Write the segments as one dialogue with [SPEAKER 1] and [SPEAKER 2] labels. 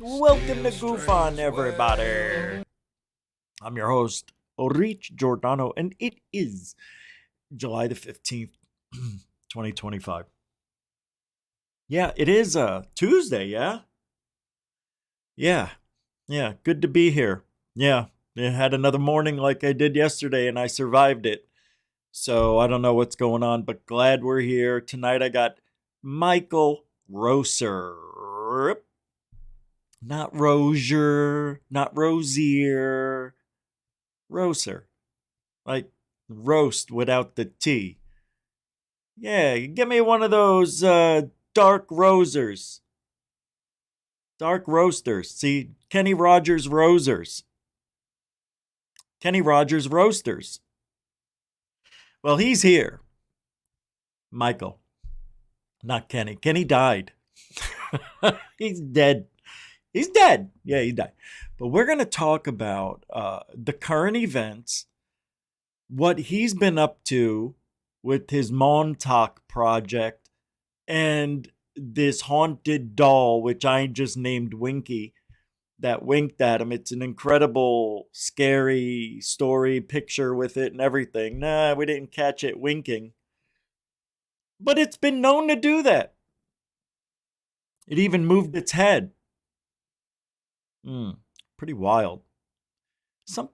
[SPEAKER 1] Welcome to GUFON, everybody. I'm your host, Rich Giordano, and it is July the 15th, 2025. Yeah, it is Tuesday, yeah? Yeah, yeah, good to be here. Yeah, I had another morning like I did yesterday, and I survived it. So I don't know what's going on, but glad we're here. Tonight I got Michael Roser. Not Rosier, not Rosier, Roser. Like roast without the T. Yeah, give me one of those dark rosers. Dark roasters. See, Kenny Rogers Rosers. Kenny Rogers Roasters. Well, he's here. Michael. Not Kenny. Kenny died. He's dead. He's dead. Yeah, he died. But we're going to talk about the current events, what he's been up to with his Montauk project, and this haunted doll, which I just named Winky, that winked at him. It's an incredible, scary story, picture with it and everything. Nah, we didn't catch it winking. But it's been known to do that. It even moved its head. Pretty wild. Some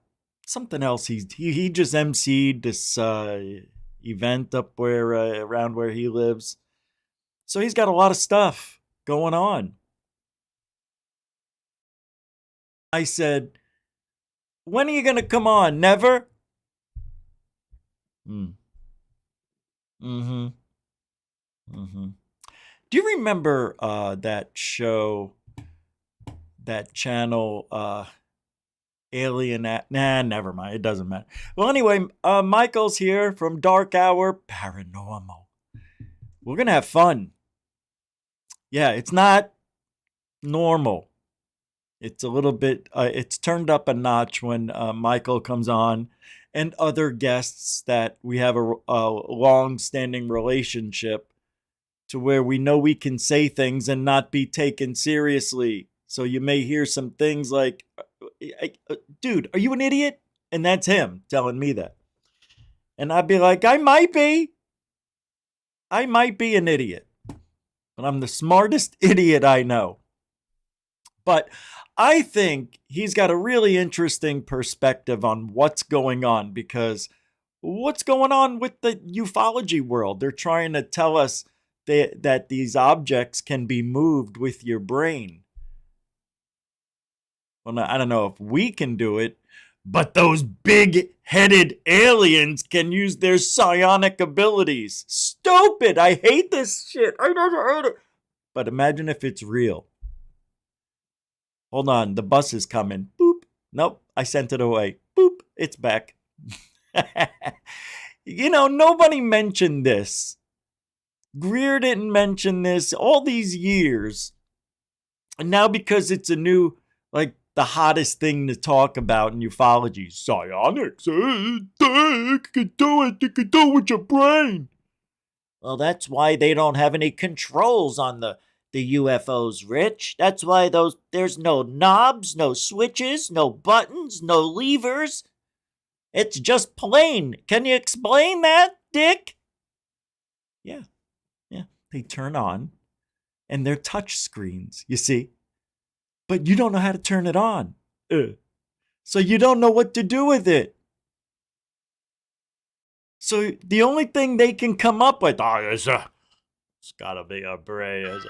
[SPEAKER 1] Something else. He just emceed this event up where around where he lives. So he's got a lot of stuff going on. I said, when are you going to come on? Never? Mm. Mm-hmm. Mm-hmm. Do you remember that show, that channel, Alien? Nah, never mind. It doesn't matter. Well, anyway, Michael's here from Dark Hour Paranormal. We're going to have fun. Yeah, it's not normal. It's a little bit, it's turned up a notch when Michael comes on and other guests that we have a long-standing relationship to where we know we can say things and not be taken seriously. So you may hear some things like, dude, are you an idiot? And that's him telling me that. And I'd be like, I might be. I might be an idiot. But I'm the smartest idiot I know. But I think he's got a really interesting perspective on what's going on, because what's going on with the ufology world? They're trying to tell us that these objects can be moved with your brain. Well, I don't know if we can do it, but those big-headed aliens can use their psionic abilities. Stupid! I hate this shit. I never heard it. But imagine if it's real. Hold on, the bus is coming. Boop. Nope, I sent it away. Boop, it's back. Nobody mentioned this. Greer didn't mention this all these years. And now because it's a new, like, the hottest thing to talk about in ufology. Psionics. You can do it. You can do it with your brain. Well, that's why they don't have any controls on the UFOs, Rich. That's why there's no knobs, no switches, no buttons, no levers. It's just plain. Can you explain that, Dick? Yeah. They turn on, and they're touch screens, you see. But you don't know how to turn it on. So you don't know what to do with it. So the only thing they can come up with, it's gotta be a brain.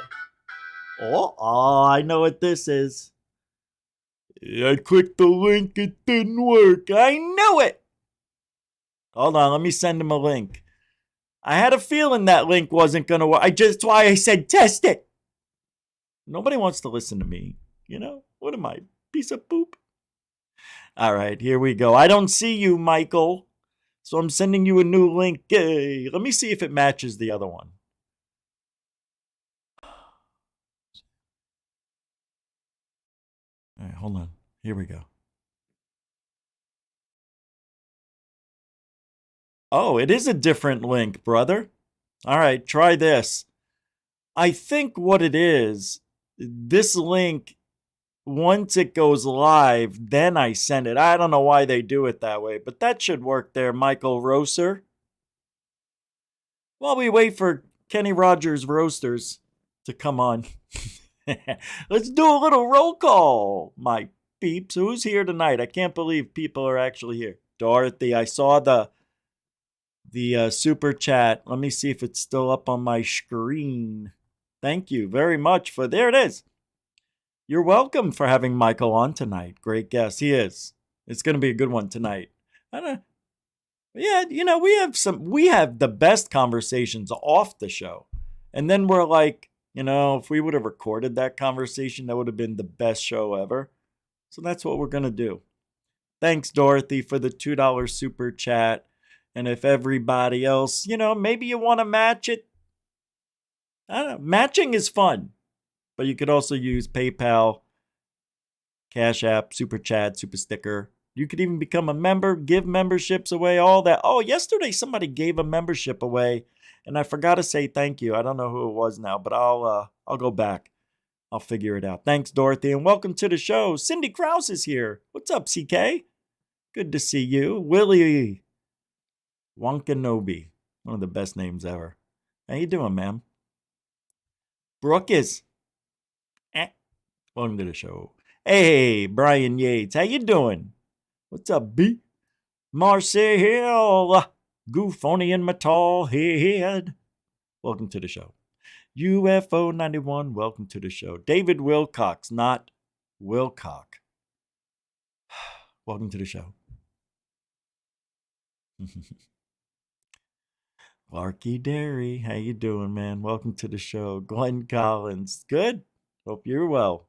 [SPEAKER 1] I know what this is. I clicked the link, it didn't work. I knew it. Hold on, let me send him a link. I had a feeling that link wasn't gonna work. That's why I said test it. Nobody wants to listen to me. What am I, piece of poop? All right, here we go. I don't see you, Michael. So I'm sending you a new link. Let me see if it matches the other one. All right, hold on. Here we go. Oh, it is a different link, brother. All right, try this. I think what it is, this link once it goes live, then I send it. I don't know why they do it that way, but that should work there, Michael Roaster. While we wait for Kenny Rogers Roasters to come on, let's do a little roll call, my peeps. Who's here tonight? I can't believe people are actually here. Dorothy, I saw the super chat. Let me see if it's still up on my screen. Thank you very much for there it is. You're welcome for having Michael on tonight. Great guest. He is. It's going to be a good one tonight. Yeah, we have the best conversations off the show. And then we're like, if we would have recorded that conversation, that would have been the best show ever. So that's what we're going to do. Thanks, Dorothy, for the $2 super chat. And if everybody else, maybe you want to match it. I don't know. Matching is fun. But you could also use PayPal, Cash App, Super Chat, Super Sticker. You could even become a member, give memberships away, all that. Oh, yesterday somebody gave a membership away, and I forgot to say thank you. I don't know who it was now, but I'll go back. I'll figure it out. Thanks, Dorothy, and welcome to the show. Cindy Krause is here. What's up, CK? Good to see you. Willie Wankanobi, one of the best names ever. How you doing, ma'am? Brooke is. Welcome to the show. Hey, Brian Yates. How you doing? What's up, B? Marcel, Goofony and my tall head. Welcome to the show. UFO 91, welcome to the show. David Wilcox, not Wilcock. Welcome to the show. Clarky Derry, how you doing, man? Welcome to the show. Glenn Collins, good. Hope you're well.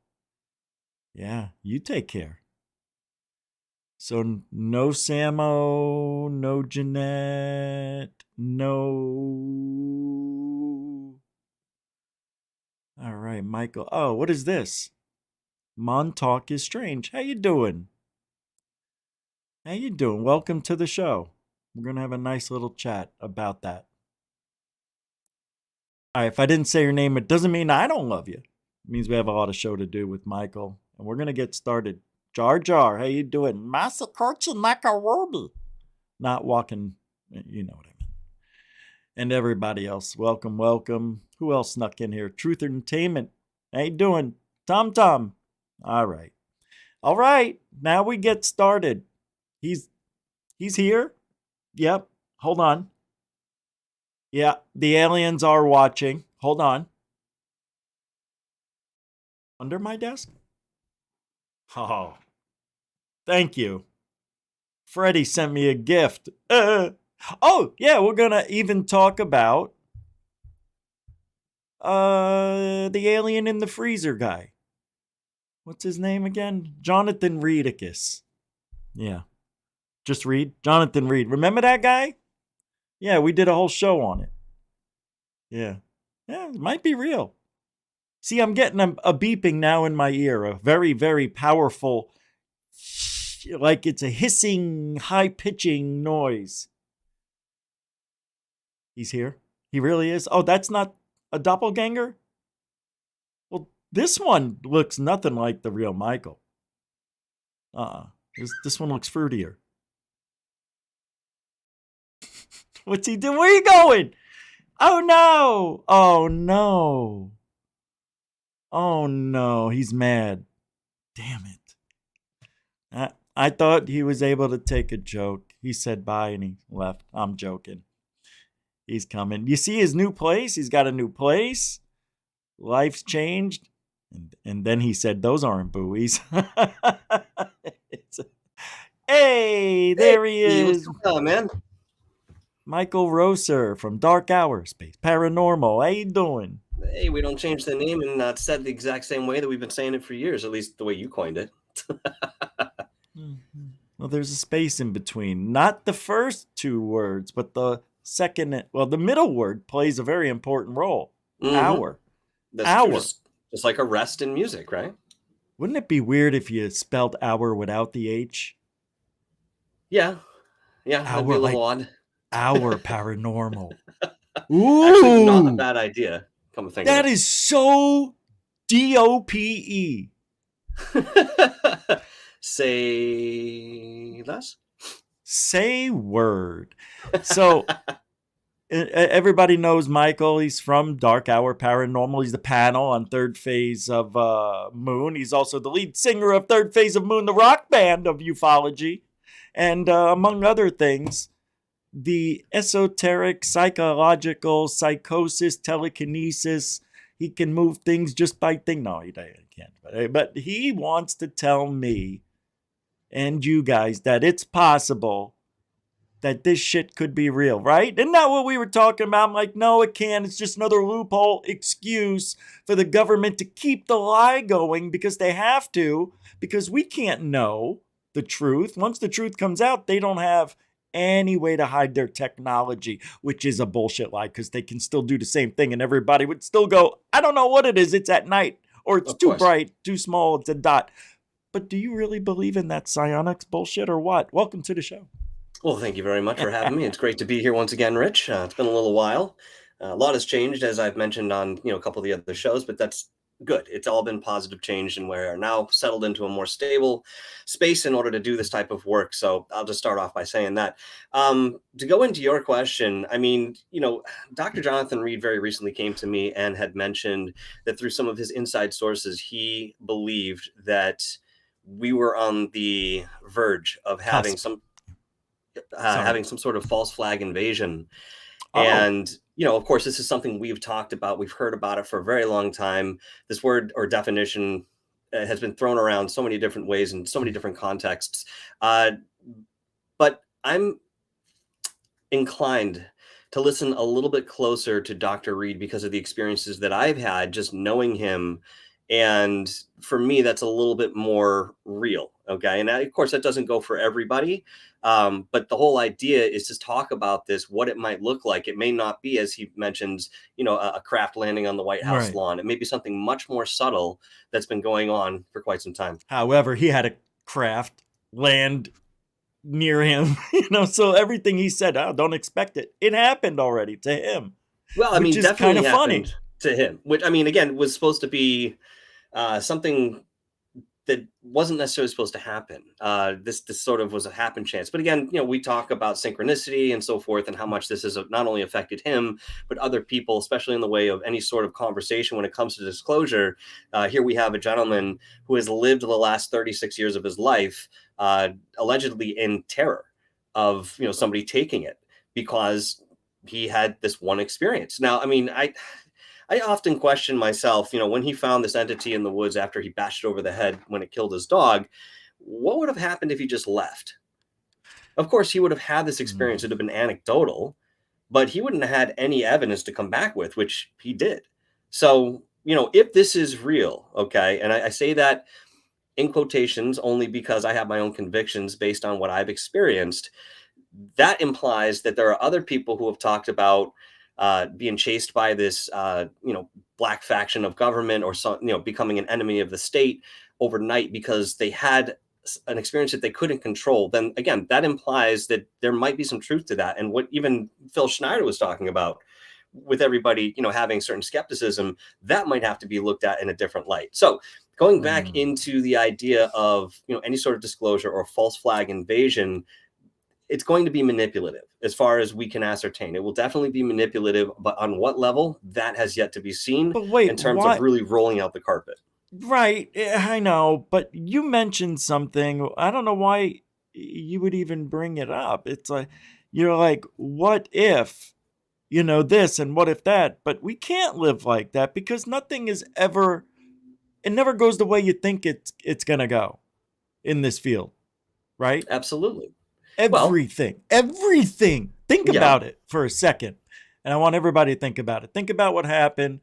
[SPEAKER 1] Yeah, you take care. So no Samo, no Jeanette, no. All right, Michael. Oh, what is this? Montauk is strange. How you doing? How you doing? Welcome to the show. We're going to have a nice little chat about that. All right, if I didn't say your name, it doesn't mean I don't love you. It means we have a lot of show to do with Michael. And we're going to get started. Jar Jar, how you doing? Masakurchi Makaroni. Not walking, you know what I mean. And everybody else, welcome, welcome. Who else snuck in here? Truth Entertainment. How you doing? Tom Tom. All right. All right. Now we get started. He's here. Yep. Hold on. Yeah, the aliens are watching. Hold on. Under my desk? Oh, thank you. Freddie sent me a gift. Oh, yeah, we're going to even talk about the alien in the freezer guy. What's his name again? Jonathan Reedicus. Yeah. Just Reed? Jonathan Reed. Remember that guy? Yeah, we did a whole show on it. Yeah. Yeah, it might be real. See, I'm getting a beeping now in my ear, a very, very powerful, like it's a hissing, high-pitching noise. He's here? He really is? Oh, that's not a doppelganger? Well, this one looks nothing like the real Michael. This one looks fruitier. What's he doing? Where are you going? Oh, no. Oh, no. Oh, no. He's mad. Damn it. I thought he was able to take a joke. He said bye and he left. I'm joking. He's coming. You see his new place? He's got a new place. Life's changed. And then he said, those aren't buoys. Hey, there he is.
[SPEAKER 2] What's going on, man?
[SPEAKER 1] Michael Roser from Dark Hour Space Paranormal. How you doing?
[SPEAKER 2] Hey, we don't change the name and it's said the exact same way that we've been saying it for years, at least the way you coined it.
[SPEAKER 1] Well, there's a space in between. Not the first two words, but the second. Well, the middle word plays a very important role. Mm-hmm. Hour.
[SPEAKER 2] That's hour. True. Just like a rest in music, right?
[SPEAKER 1] Wouldn't it be weird if you spelled hour without the H?
[SPEAKER 2] Yeah. Yeah, that'd be a little odd.
[SPEAKER 1] Hour paranormal.
[SPEAKER 2] Ooh. Actually, not a bad idea. Come to think of it.
[SPEAKER 1] That is so DOPE.
[SPEAKER 2] Say less.
[SPEAKER 1] Say word. So everybody knows Michael. He's from Dark Hour Paranormal. He's the panel on Third Phase of Moon. He's also the lead singer of Third Phase of Moon, the rock band of ufology. And among other things, the esoteric, psychological, psychosis, telekinesis. He can move things just by thing. No, he can't. But he wants to tell me and you guys that it's possible that this shit could be real, right? Isn't that what we were talking about? I'm like, no, it can't. It's just another loophole excuse for the government to keep the lie going because they have to, because we can't know the truth. Once the truth comes out, they don't have any way to hide their technology, which is a bullshit lie because they can still do the same thing and everybody would still go, I don't know what it is. It's at night or it's too bright, too small. It's a dot. But do you really believe in that psionics bullshit or what? Welcome to the show.
[SPEAKER 2] Well, thank you very much for having me. It's great to be here once again, Rich. It's been a little while. A lot has changed, as I've mentioned on a couple of the other shows, but that's good. It's all been positive change, and we're now settled into a more stable space in order to do this type of work. So I'll just start off by saying that. To go into your question, I mean, Dr. Jonathan Reed very recently came to me and had mentioned that through some of his inside sources, he believed that we were on the verge of having some sort of false flag invasion. And, of course, this is something we've talked about. We've heard about it for a very long time. This word or definition has been thrown around so many different ways in so many different contexts. But I'm inclined to listen a little bit closer to Dr. Reed because of the experiences that I've had just knowing him. And for me, that's a little bit more real. Okay. And of course, that doesn't go for everybody. But the whole idea is to talk about this, what it might look like. It may not be, as he mentions, a craft landing on the White House lawn. It may be something much more subtle that's been going on for quite some time.
[SPEAKER 1] However, he had a craft land near him, so everything he said, don't expect it. It happened already to him.
[SPEAKER 2] Well, I mean, definitely kind of funny to him, which I mean, again, was supposed to be something that wasn't necessarily supposed to happen. This sort of was a happen chance. But again, we talk about synchronicity and so forth and how much this has not only affected him, but other people, especially in the way of any sort of conversation when it comes to disclosure. Here we have a gentleman who has lived the last 36 years of his life allegedly in terror of somebody taking it because he had this one experience. Now, I mean, I often question myself, when he found this entity in the woods after he bashed it over the head when it killed his dog, what would have happened if he just left? Of course, he would have had this experience. It would have been anecdotal, but he wouldn't have had any evidence to come back with, which he did. So, if this is real, okay, and I say that in quotations only because I have my own convictions based on what I've experienced, that implies that there are other people who have talked about being chased by this, black faction of government or becoming an enemy of the state overnight because they had an experience that they couldn't control. Then again, that implies that there might be some truth to that. And what even Phil Schneider was talking about with everybody, having certain skepticism, that might have to be looked at in a different light. So going back into the idea of, any sort of disclosure or false flag invasion, it's going to be manipulative as far as we can ascertain. It will definitely be manipulative, but on what level, that has yet to be seen in terms of really rolling out the carpet.
[SPEAKER 1] Right. I know, but you mentioned something. I don't know why you would even bring it up. It's like, you're like, what if, this and what if that? But we can't live like that because nothing is ever, it never goes the way you think it's going to go in this field. Right?
[SPEAKER 2] Absolutely.
[SPEAKER 1] Everything. Think about it for a second. And I want everybody to think about it. Think about what happened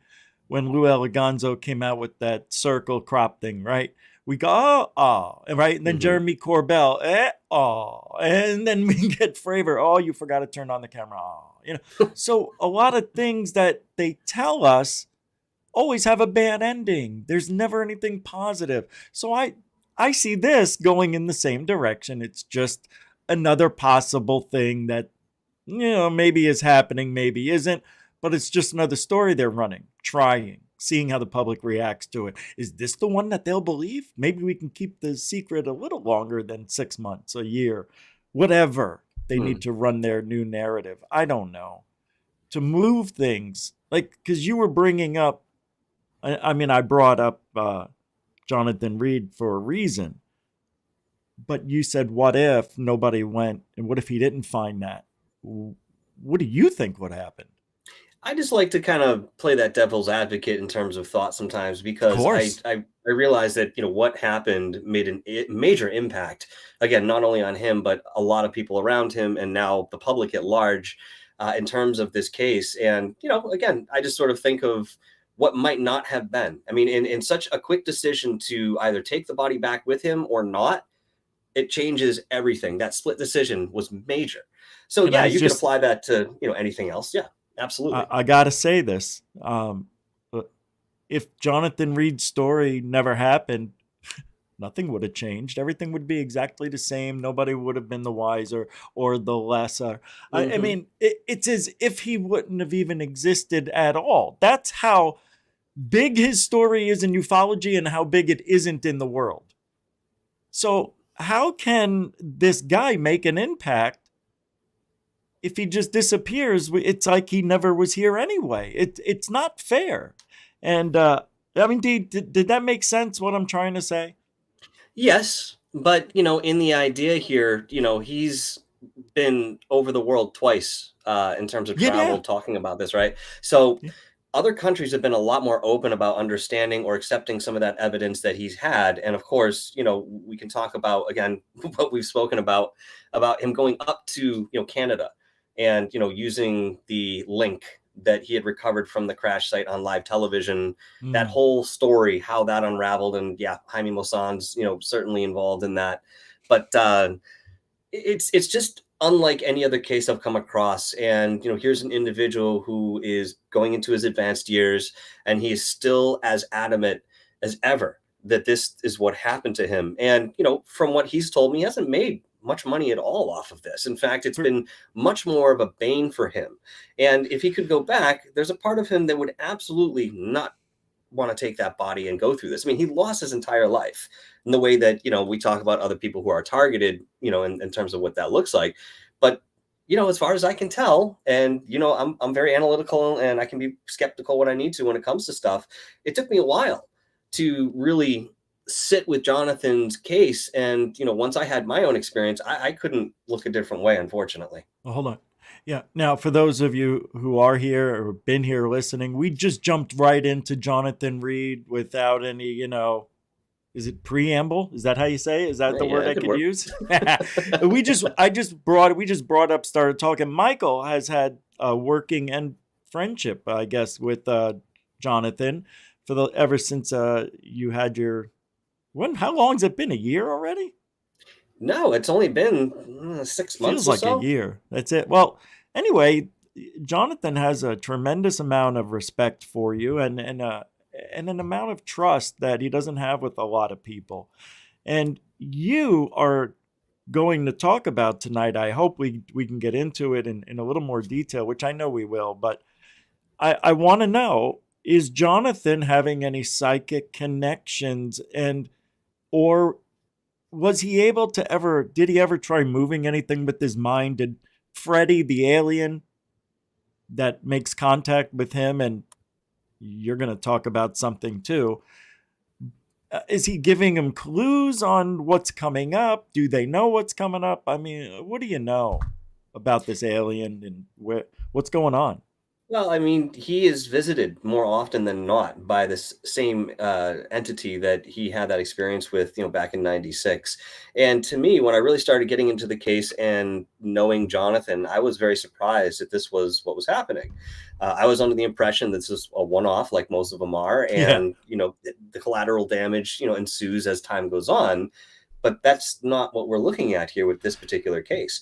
[SPEAKER 1] when Lou Elizondo came out with that circle crop thing, right? We go, right? And then Jeremy Corbell, and then we get Fravor, you forgot to turn on the camera, So a lot of things that they tell us always have a bad ending. There's never anything positive. So I see this going in the same direction. It's just another possible thing that, maybe is happening, maybe isn't, but it's just another story they're running, trying. seeing how the public reacts to it. Is this the one that they'll believe? Maybe we can keep the secret a little longer than 6 months, a year, whatever they need to run their new narrative. I don't know. To move things, like, because you were bringing up, I mean, I brought up Jonathan Reed for a reason, but you said, what if nobody went, and what if he didn't find that? What do you think would happen?
[SPEAKER 2] I just like to kind of play that devil's advocate in terms of thought sometimes,
[SPEAKER 1] Of
[SPEAKER 2] because
[SPEAKER 1] course.
[SPEAKER 2] I realize that, what happened made a major impact, again, not only on him, but a lot of people around him and now the public at large, in terms of this case. And, again, I just sort of think of what might not have been. I mean, in such a quick decision to either take the body back with him or not, it changes everything. That split decision was major. So
[SPEAKER 1] And
[SPEAKER 2] yeah,
[SPEAKER 1] I
[SPEAKER 2] you could
[SPEAKER 1] just,
[SPEAKER 2] apply that to, anything else. Yeah, absolutely.
[SPEAKER 1] I got to say this. If Jonathan Reed's story never happened, nothing would have changed. Everything would be exactly the same. Nobody would have been the wiser or the lesser. I
[SPEAKER 2] Mm-hmm.
[SPEAKER 1] mean, it's as if he wouldn't have even existed at all. That's how big his story is in ufology and how big it isn't in the world. So, how can this guy make an impact if he just disappears? It's like he never was here anyway. It's not fair. And I mean, did that make sense? What I'm trying to say?
[SPEAKER 2] Yes, but in the idea here, he's been over the world twice, in terms of
[SPEAKER 1] Yeah,
[SPEAKER 2] travel,
[SPEAKER 1] yeah,
[SPEAKER 2] talking about this, right? So
[SPEAKER 1] yeah.
[SPEAKER 2] other countries have been a lot more open about understanding or accepting some of that evidence that he's had. And of course, we can talk about, again, what we've spoken about him going up to, Canada, and, using the link that he had recovered from the crash site on live television. That
[SPEAKER 1] Mm.
[SPEAKER 2] whole story, how that unraveled. And yeah, Jaime Maussan's, certainly involved in that. But it's just unlike any other case I've come across. And here's an individual who is going into his advanced years, and he is still as adamant as ever that this is what happened to him. And from what he's told me, he hasn't made much money at all off of this. In fact, it's been much more of a bane for him. And if he could go back, there's a part of him that would absolutely not want to take that body and go through this. I mean, he lost his entire life in the way that, we talk about other people who are targeted, in terms of what that looks like. But, as far as I can tell, and, I'm very analytical and I can be skeptical when I need to when it comes to stuff. It took me a while to really sit with Jonathan's case. And, once I had my own experience, I couldn't look a different way, unfortunately.
[SPEAKER 1] Well, hold on. Yeah. Now, for those of you who are here or been here listening, we just jumped right into Jonathan Reed without any, is it preamble? Is that how you say it? Is that the
[SPEAKER 2] Yeah,
[SPEAKER 1] word
[SPEAKER 2] it
[SPEAKER 1] I
[SPEAKER 2] could
[SPEAKER 1] could
[SPEAKER 2] work.
[SPEAKER 1] use? We just brought up, started talking. Michael has had a working and friendship, I guess, with Jonathan ever since you had your, how long's it been? A year already?
[SPEAKER 2] No, it's only been 6 months
[SPEAKER 1] Feels
[SPEAKER 2] or
[SPEAKER 1] like a
[SPEAKER 2] so.
[SPEAKER 1] year. That's it. Well, anyway, Jonathan has a tremendous amount of respect for you and an amount of trust that he doesn't have with a lot of people. And you are going to talk about tonight. I hope we can get into it in a little more detail, which I know we will. But I want to know, is Jonathan having any psychic connections, and or was he able to ever, did he ever try moving anything with his mind? Did Freddy, the alien that makes contact with him, and you're going to talk about something too, is he giving him clues on what's coming up? Do they know what's coming up? I mean, what do you know about this alien and what's going on?
[SPEAKER 2] Well, I mean, he is visited more often than not by this same entity that he had that experience with, back in '96. And to me, when I really started getting into the case and knowing Jonathan, I was very surprised that this was what was happening. I was under the impression that this was a one-off, like most of them are,
[SPEAKER 1] Yeah.
[SPEAKER 2] and the collateral damage, ensues as time goes on. But that's not what we're looking at here with this particular case.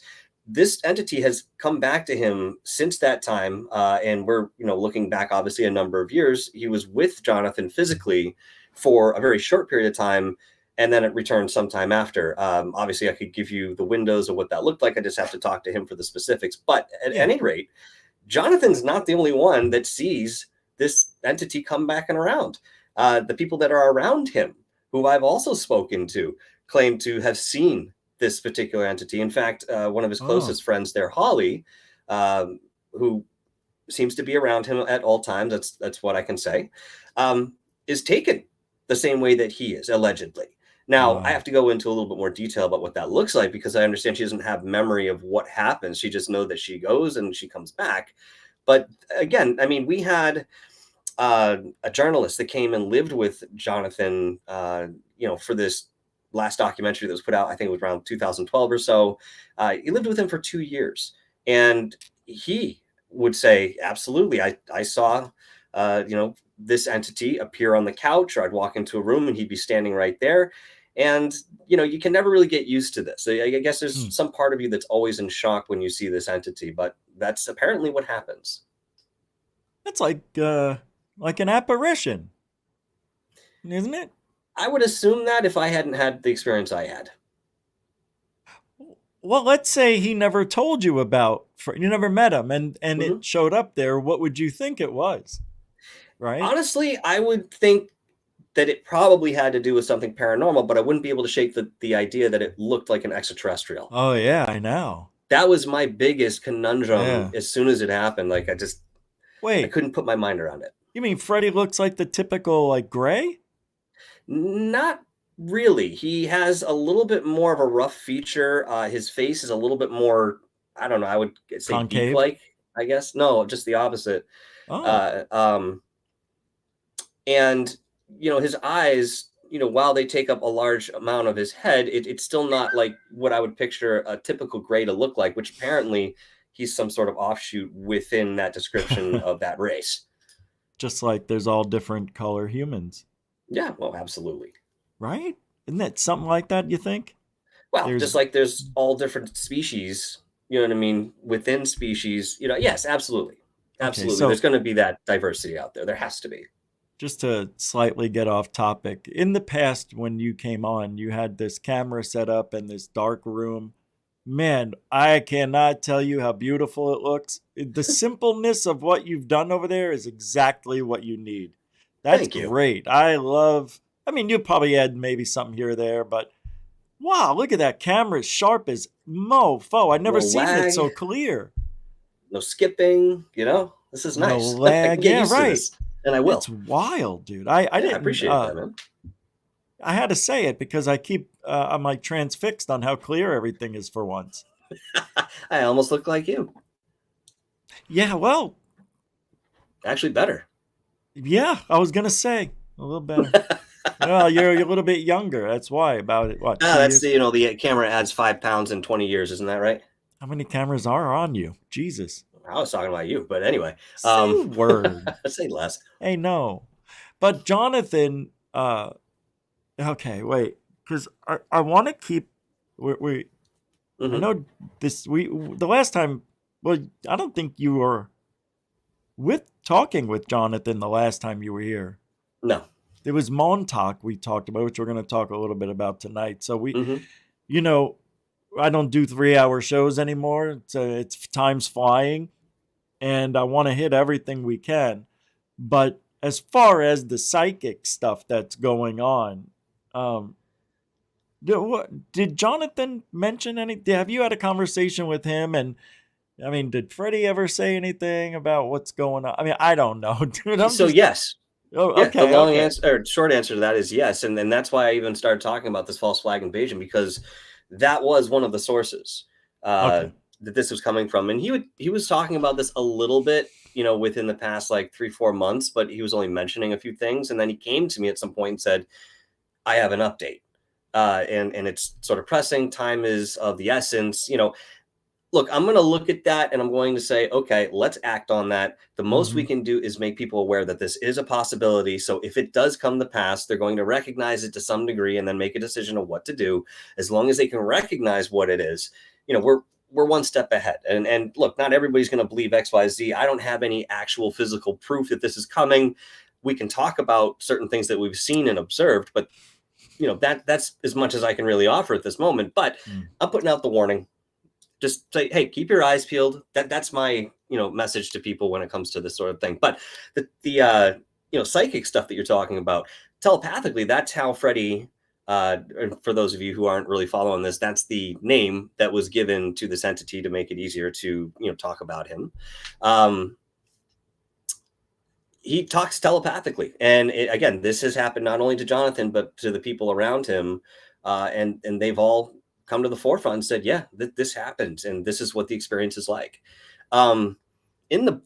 [SPEAKER 2] This entity has come back to him since that time, and we're looking back obviously a number of years. He was with Jonathan physically for a very short period of time, and then it returned sometime after. Obviously, I could give you the windows of what that looked like. I just have to talk to him for the specifics. But at
[SPEAKER 1] Yeah.
[SPEAKER 2] any rate, Jonathan's not the only one that sees this entity come back and around. The people that are around him, who I've also spoken to, claim to have seen this particular entity. In fact, one of his closest friends there, Holly, who seems to be around him at all times, that's what I can say, is taken the same way that he is, allegedly. Now, I have to go into a little bit more detail about what that looks like, because I understand she doesn't have memory of what happens. She just knows that she goes and she comes back. But again, I mean, we had a journalist that came and lived with Jonathan, for this last documentary that was put out, I think it was around 2012 or so. He lived with him for 2 years. And he would say, absolutely, I saw, this entity appear on the couch, or I'd walk into a room and he'd be standing right there. And, you can never really get used to this. I guess there's some part of you that's always in shock when you see this entity, but that's apparently what happens.
[SPEAKER 1] That's like an apparition, isn't it?
[SPEAKER 2] I would assume that if I hadn't had the experience I had.
[SPEAKER 1] Well, let's say he never told you about, you never met him, and it showed up there. What would you think it was? Right?
[SPEAKER 2] Honestly, I would think that it probably had to do with something paranormal, but I wouldn't be able to shake the idea that it looked like an extraterrestrial.
[SPEAKER 1] Oh, yeah, I know.
[SPEAKER 2] That was my biggest conundrum as soon as it happened. Like, I couldn't put my mind around it.
[SPEAKER 1] You mean Freddy looks like the typical, like, gray?
[SPEAKER 2] Not really. He has a little bit more of a rough feature. His face is a little bit more, I don't know, I would say
[SPEAKER 1] concave?
[SPEAKER 2] beak-like, I guess. No, just the opposite. And, his eyes, while they take up a large amount of his head, it's still not like what I would picture a typical gray to look like, which apparently he's some sort of offshoot within that description of that race.
[SPEAKER 1] Just like there's all different color humans.
[SPEAKER 2] Yeah, well, absolutely.
[SPEAKER 1] Right? Isn't that something like that, you think?
[SPEAKER 2] Well, just like there's all different species, you know what I mean, within species, yes, absolutely. Absolutely. Okay, so there's going to be that diversity out there. There has to be.
[SPEAKER 1] Just to slightly get off topic, in the past when you came on, you had this camera set up in this dark room. Man, I cannot tell you how beautiful it looks. The simpleness of what you've done over there is exactly what you need. That's great. You probably had maybe something here or there, but wow, look at that camera, as sharp as mofo. I've never seen it so clear.
[SPEAKER 2] No skipping, this is nice.
[SPEAKER 1] No lag, yeah, right.
[SPEAKER 2] And I will.
[SPEAKER 1] It's wild, dude. I didn't
[SPEAKER 2] appreciate that, man.
[SPEAKER 1] I had to say it because I'm like transfixed on how clear everything is for once.
[SPEAKER 2] I almost look like you.
[SPEAKER 1] Yeah, well.
[SPEAKER 2] Actually better.
[SPEAKER 1] Yeah, I was going to say a little better. Well, you're a little bit younger. That's why. About it. What?
[SPEAKER 2] That's the camera adds 5 pounds in 20 years. Isn't that right?
[SPEAKER 1] How many cameras are on you? Jesus.
[SPEAKER 2] I was talking about you, but anyway.
[SPEAKER 1] Say word.
[SPEAKER 2] Say less.
[SPEAKER 1] Hey, no. But Jonathan, okay, wait, because I want to keep, I know this, the last time, well, I don't think you were talking with Jonathan the last time you were here.
[SPEAKER 2] No.
[SPEAKER 1] There was Montauk we talked about, which we're going to talk a little bit about tonight. So I don't do 3-hour shows anymore. It's time's flying, and I want to hit everything we can. But as far as the psychic stuff that's going on, did Jonathan mention anything? Have you had a conversation with him? And I mean, did Freddie ever say anything about what's going on? I mean, I don't know, dude.
[SPEAKER 2] Yes.
[SPEAKER 1] Oh,
[SPEAKER 2] yeah,
[SPEAKER 1] okay.
[SPEAKER 2] The answer, or short answer to that is yes, and that's why I even started talking about this false flag invasion, because that was one of the sources that this was coming from, and he was talking about this a little bit, within the past like 3-4 months, but he was only mentioning a few things, and then he came to me at some point and said, "I have an update, and it's sort of pressing. Time is of the essence." Look, I'm going to look at that and I'm going to say, okay, let's act on that. The most we can do is make people aware that this is a possibility. So if it does come to pass, they're going to recognize it to some degree and then make a decision of what to do. As long as they can recognize what it is, we're one step ahead. And look, not everybody's going to believe X, Y, Z. I don't have any actual physical proof that this is coming. We can talk about certain things that we've seen and observed, but that's as much as I can really offer at this moment. But I'm putting out the warning. Just say, hey, keep your eyes peeled. That's my, message to people when it comes to this sort of thing. But the psychic stuff that you're talking about, telepathically, that's how Freddy, for those of you who aren't really following this, that's the name that was given to this entity to make it easier to, talk about him. He talks telepathically. And again, this has happened not only to Jonathan, but to the people around him. And they've all come to the forefront and said, yeah, this happens. And this is what the experience is like. In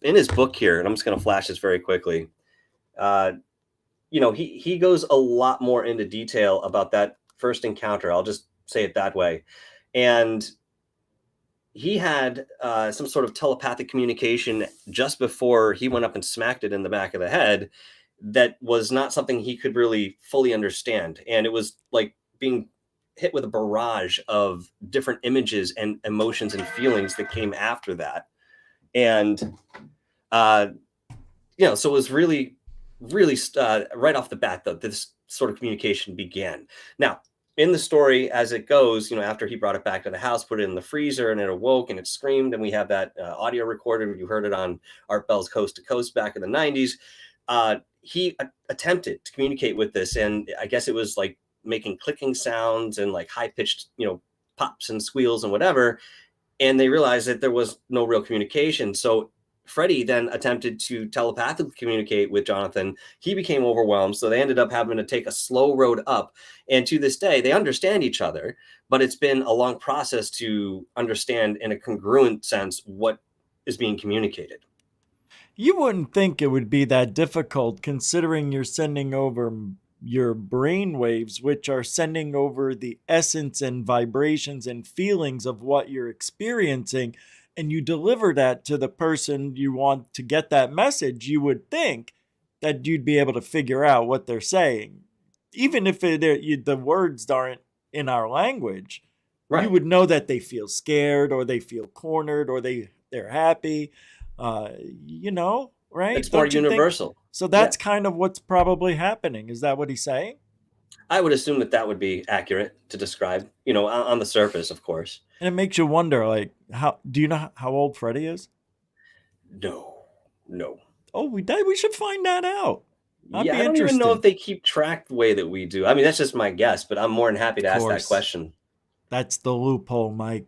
[SPEAKER 2] his book here, and I'm just going to flash this very quickly. He goes a lot more into detail about that first encounter. I'll just say it that way. And he had some sort of telepathic communication just before he went up and smacked it in the back of the head that was not something he could really fully understand. And it was like being hit with a barrage of different images and emotions and feelings that came after that. And, so it was really, really right off the bat that this sort of communication began. Now, in the story, as it goes, after he brought it back to the house, put it in the freezer, and it awoke and it screamed, and we have that audio recorded. You heard it on Art Bell's Coast to Coast back in the 90s. He attempted to communicate with this, and I guess it was like making clicking sounds and like high-pitched, pops and squeals and whatever, and they realized that there was no real communication. So Freddy then attempted to telepathically communicate with Jonathan. He became overwhelmed, so they ended up having to take a slow road up. And to this day, they understand each other, but it's been a long process to understand in a congruent sense what is being communicated.
[SPEAKER 1] You wouldn't think it would be that difficult, considering you're sending over your brain waves, which are sending over the essence and vibrations and feelings of what you're experiencing, and you deliver that to the person you want to get that message. You would think that you'd be able to figure out what they're saying. Even if the words aren't in our language, right. You would know that they feel scared, or they feel cornered, or they're happy, right?
[SPEAKER 2] It's more universal.
[SPEAKER 1] Think? So that's kind of what's probably happening. Is that what he's saying?
[SPEAKER 2] I would assume that would be accurate to describe, on the surface, of course.
[SPEAKER 1] And it makes you wonder, like, do you know how old Freddy is?
[SPEAKER 2] No.
[SPEAKER 1] Oh, we should find that out.
[SPEAKER 2] I don't even know if they keep track the way that we do. I mean, that's just my guess, but I'm more than happy to ask that question.
[SPEAKER 1] That's the loophole, Mike.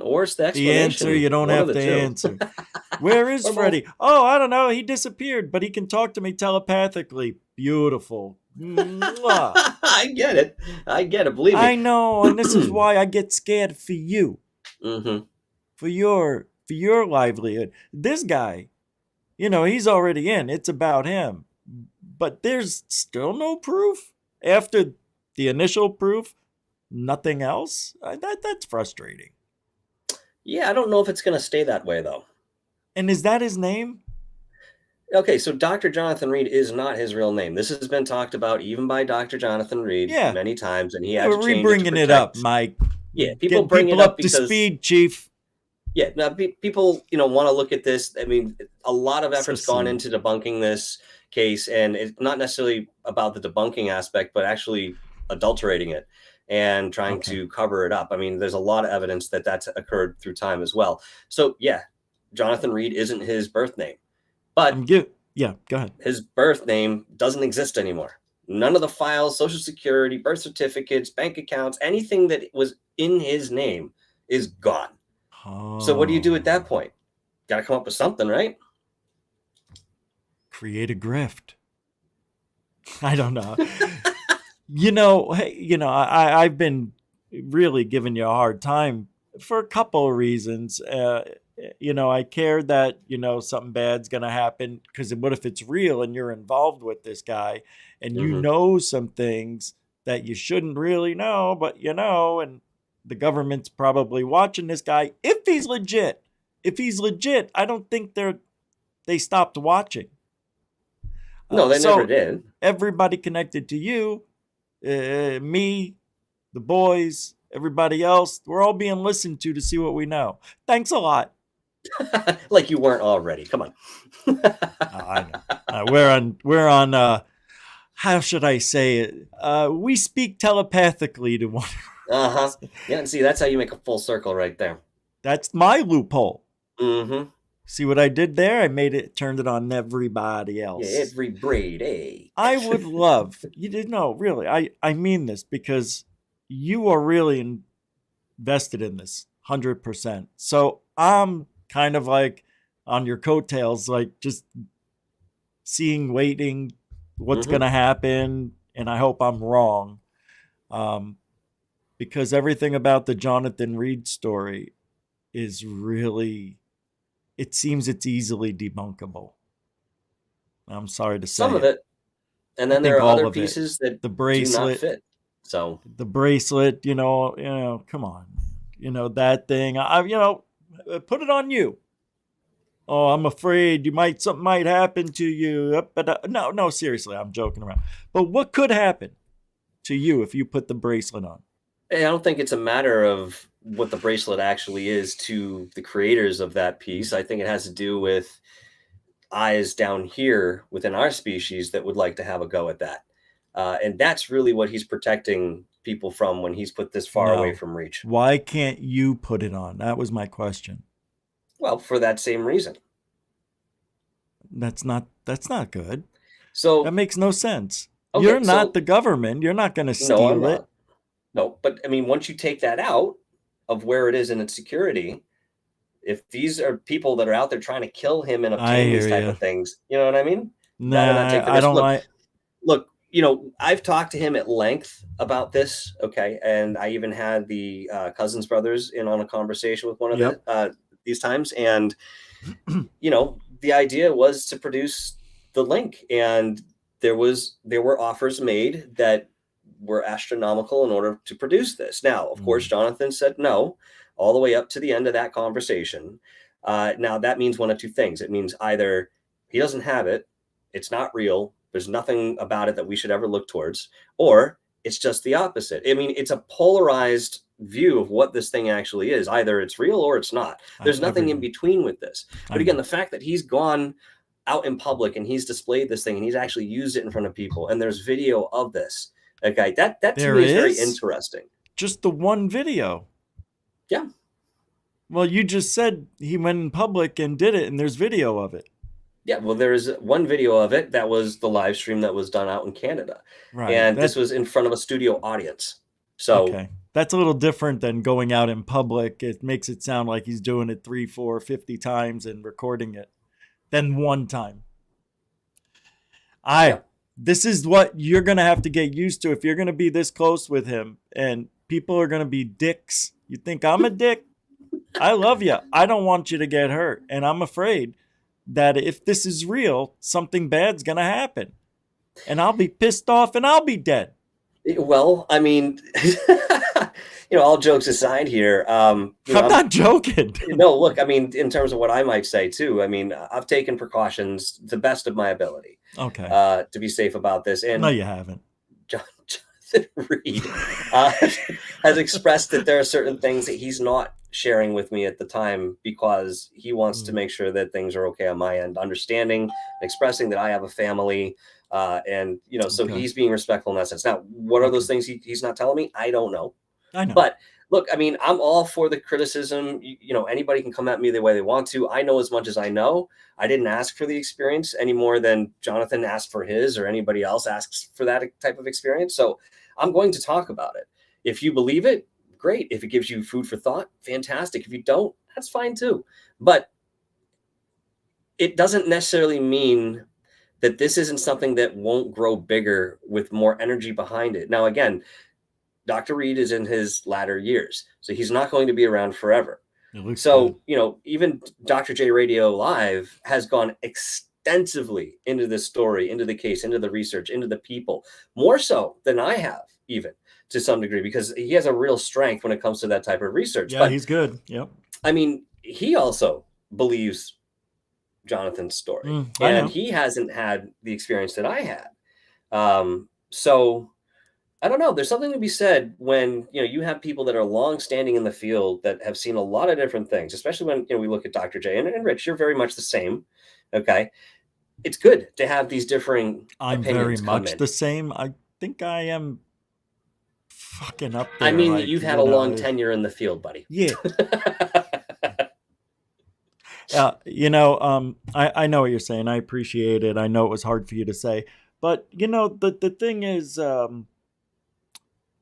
[SPEAKER 2] Or it's the explanation.
[SPEAKER 1] The answer you don't have to answer. Where is Freddy? Oh, I don't know. He disappeared, but he can talk to me telepathically. Beautiful.
[SPEAKER 2] I get it. Believe me.
[SPEAKER 1] I know, and this is why I get scared for you.
[SPEAKER 2] Mm-hmm.
[SPEAKER 1] For your livelihood. This guy, he's already in. It's about him. But there's still no proof. After the initial proof, nothing else. That's frustrating.
[SPEAKER 2] Yeah, I don't know if it's going to stay that way, though.
[SPEAKER 1] And is that his name?
[SPEAKER 2] Okay, so Dr. Jonathan Reed is not his real name. This has been talked about even by Dr. Jonathan Reed many times, and he had to change
[SPEAKER 1] bringing it up, Mike.
[SPEAKER 2] Yeah, people bring it up
[SPEAKER 1] because to speed, Chief.
[SPEAKER 2] Yeah, now people, want to look at this. I mean, a lot of effort's gone into debunking this case, and it's not necessarily about the debunking aspect, but actually adulterating it and trying to cover it up. I mean, there's a lot of evidence that that's occurred through time as well. So, yeah, Jonathan Reed isn't his birth name. But
[SPEAKER 1] go ahead.
[SPEAKER 2] His birth name doesn't exist anymore. None of the files, Social Security, birth certificates, bank accounts, anything that was in his name is gone. Oh. So what do you do at that point? Got to come up with something, right?
[SPEAKER 1] Create a grift. I don't know. I've been really giving you a hard time for a couple of reasons. I care that, something bad's going to happen, because what if it's real and you're involved with this guy and you know some things that you shouldn't really know, but and the government's probably watching this guy. If he's legit, I don't think they stopped watching.
[SPEAKER 2] No, they never did.
[SPEAKER 1] Everybody connected to you, me, the boys, everybody else, we're all being listened to see what we know. Thanks a lot.
[SPEAKER 2] Like you weren't already. Come on.
[SPEAKER 1] I know. We're on. How should I say it? We speak telepathically to one.
[SPEAKER 2] Yeah, and see, that's how you make a full circle right there.
[SPEAKER 1] That's my loophole.
[SPEAKER 2] Mm-hmm.
[SPEAKER 1] See what I did there? I turned it on everybody else.
[SPEAKER 2] Yeah, every braid, eh?
[SPEAKER 1] I would love, you didn't know, really, I mean this because you are really invested in this 100%. So I'm kind of like on your coattails, like just waiting, what's going to happen. And I hope I'm wrong. Because everything about the Jonathan Reed story is really, it seems it's easily debunkable. I'm sorry to say
[SPEAKER 2] some of it. And then there are other pieces that
[SPEAKER 1] the bracelet,
[SPEAKER 2] do not fit. So
[SPEAKER 1] the bracelet, come on, that thing. Put it on you. Oh, I'm afraid something might happen to you. But no, seriously, I'm joking around. But what could happen to you if you put the bracelet on?
[SPEAKER 2] I don't think it's a matter of what the bracelet actually is to the creators of that piece. I think it has to do with eyes down here within our species that would like to have a go at that. And that's really what he's protecting people from when he's put this far away from reach.
[SPEAKER 1] Why can't you put it on? That was my question.
[SPEAKER 2] Well, for that same reason.
[SPEAKER 1] That's not good.
[SPEAKER 2] So
[SPEAKER 1] that makes no sense. Okay, you're not the government. You're not going to steal it.
[SPEAKER 2] No, but I mean, once you take that out of where it is in its security, if these are people that are out there trying to kill him and obtain these type of things, you know what I mean?
[SPEAKER 1] Nah, I don't like.
[SPEAKER 2] Look, I've talked to him at length about this. Okay, and I even had the Cousins brothers in on a conversation with one of these times, and the idea was to produce the link, and there were offers made that were astronomical in order to produce this. Now, of course, Jonathan said no, all the way up to the end of that conversation. Now, that means one of two things. It means either he doesn't have it, it's not real, there's nothing about it that we should ever look towards, or it's just the opposite. I mean, it's a polarized view of what this thing actually is. Either it's real or it's not. There's nothing in between with this. But again, the fact that he's gone out in public and he's displayed this thing and he's actually used it in front of people, and there's video of this. Okay, that to me is very interesting.
[SPEAKER 1] Just the one video.
[SPEAKER 2] Yeah.
[SPEAKER 1] Well, you just said he went in public and did it, and there's video of it.
[SPEAKER 2] Yeah, well, there is one video of it that was the live stream that was done out in Canada. Right. And this was in front of a studio audience. So
[SPEAKER 1] okay. That's a little different than going out in public. It makes it sound like he's doing it 3, 4, 50 times and recording it. Then one time. This is what you're going to have to get used to if you're going to be this close with him. And people are going to be dicks. You think I'm a dick? I love you. I don't want you to get hurt. And I'm afraid that if this is real, something bad's going to happen. And I'll be pissed off and I'll be dead.
[SPEAKER 2] Well, I mean, all jokes aside here.
[SPEAKER 1] I'm not joking.
[SPEAKER 2] No, look, I mean, in terms of what I might say too, I mean, I've taken precautions to the best of my ability.
[SPEAKER 1] Okay.
[SPEAKER 2] To be safe about this. And
[SPEAKER 1] no, you haven't.
[SPEAKER 2] Jonathan Reed has expressed that there are certain things that he's not sharing with me at the time because he wants to make sure that things are okay on my end, understanding, expressing that I have a family. And so he's being respectful in that sense. Now, what are those things he's not telling me? I don't know.
[SPEAKER 1] I know.
[SPEAKER 2] But look, I mean, I'm all for the criticism. Anybody can come at me the way they want to. I know as much as I know. I didn't ask for the experience any more than Jonathan asked for his or anybody else asks for that type of experience. So I'm going to talk about it. If you believe it, great. If it gives you food for thought, fantastic. If you don't, that's fine too. But it doesn't necessarily mean that this isn't something that won't grow bigger with more energy behind it. Now, again, Dr. Reed is in his latter years, so he's not going to be around forever. So, good. Even Dr. J Radio Live has gone extensively into this story, into the case, into the research, into the people, more so than I have, even to some degree, because he has a real strength when it comes to that type of research.
[SPEAKER 1] Yeah, but he's good. Yep.
[SPEAKER 2] I mean, he also believes Jonathan's story, and he hasn't had the experience that I had. So I don't know. There's something to be said when you have people that are long standing in the field that have seen a lot of different things, especially when we look at Dr. J and Rich. You're very much the same. Okay, it's good to have these differing.
[SPEAKER 1] I'm very much the same. I think I am fucking up there.
[SPEAKER 2] I mean, you've had a long tenure in the field, buddy.
[SPEAKER 1] Yeah. I know what you're saying. I appreciate it. I know it was hard for you to say, but the thing is,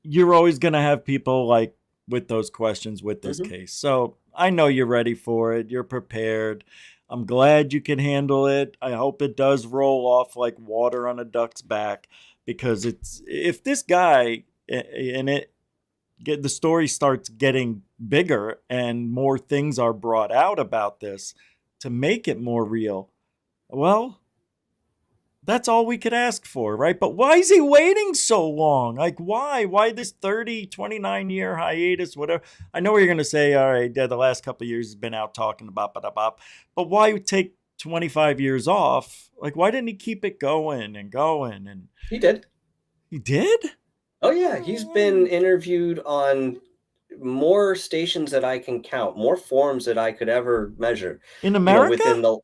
[SPEAKER 1] you're always going to have people like with those questions with this
[SPEAKER 2] Hmm.
[SPEAKER 1] case. So I know you're ready for it. You're prepared. I'm glad you can handle it. I hope it does roll off like water on a duck's back, because it's if this guy and it get the story starts getting bigger and more things are brought out about this to make it more real. Well, that's all we could ask for, right? But why is he waiting so long? Like, why this 29 year hiatus, whatever? I know what you're going to say. All right, the last couple of years he's been out talking about, but why take 25 years off? Like, why didn't he keep it going and going? And
[SPEAKER 2] He did.
[SPEAKER 1] he did?
[SPEAKER 2] Oh yeah, he's been interviewed on more stations that I can count, more forums that I could ever measure.
[SPEAKER 1] In America?
[SPEAKER 2] Within the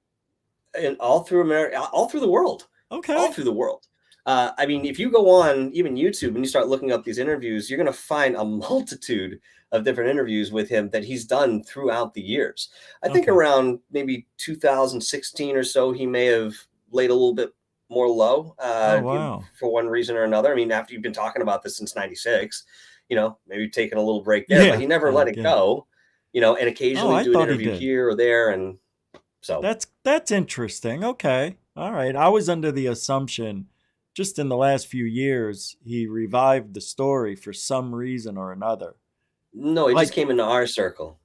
[SPEAKER 2] and all through America, all through the world, all
[SPEAKER 1] Okay.
[SPEAKER 2] through the world. I mean, if you go on even YouTube and you start looking up these interviews, you're going to find a multitude of different interviews with him that he's done throughout the years. I think
[SPEAKER 1] Okay.
[SPEAKER 2] around maybe 2016 or so, he may have laid a little bit more low
[SPEAKER 1] Oh, wow.
[SPEAKER 2] for one reason or another. I mean, after you've been talking about this since '96, maybe taking a little break there, but
[SPEAKER 1] Yeah,
[SPEAKER 2] he never
[SPEAKER 1] I
[SPEAKER 2] let it
[SPEAKER 1] get it.
[SPEAKER 2] go, and
[SPEAKER 1] Oh,
[SPEAKER 2] occasionally
[SPEAKER 1] I
[SPEAKER 2] do an
[SPEAKER 1] thought he
[SPEAKER 2] interview
[SPEAKER 1] did.
[SPEAKER 2] here or there. And so,
[SPEAKER 1] That's interesting. Okay. All right. I was under the assumption just in the last few years he revived the story for some reason or another.
[SPEAKER 2] no, he just
[SPEAKER 1] Like
[SPEAKER 2] came into our circle.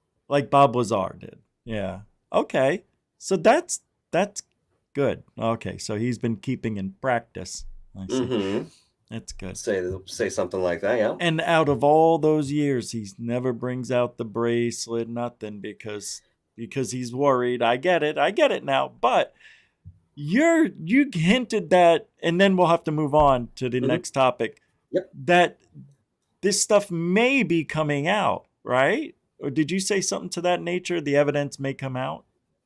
[SPEAKER 1] Bob Lazar did. Yeah. Okay. So that's good. Okay. So he's been keeping in practice. I see.
[SPEAKER 2] Mm-hmm.
[SPEAKER 1] That's good.
[SPEAKER 2] Say something like that, yeah.
[SPEAKER 1] And out of all those years, he never brings out the bracelet, nothing, because he's worried. I get it. I get it now. But you hinted that, and then we'll have to move on to the
[SPEAKER 2] Mm-hmm.
[SPEAKER 1] next topic,
[SPEAKER 2] Yep.
[SPEAKER 1] that this stuff may be coming out, right? Or did you say something to that nature? The evidence may come out?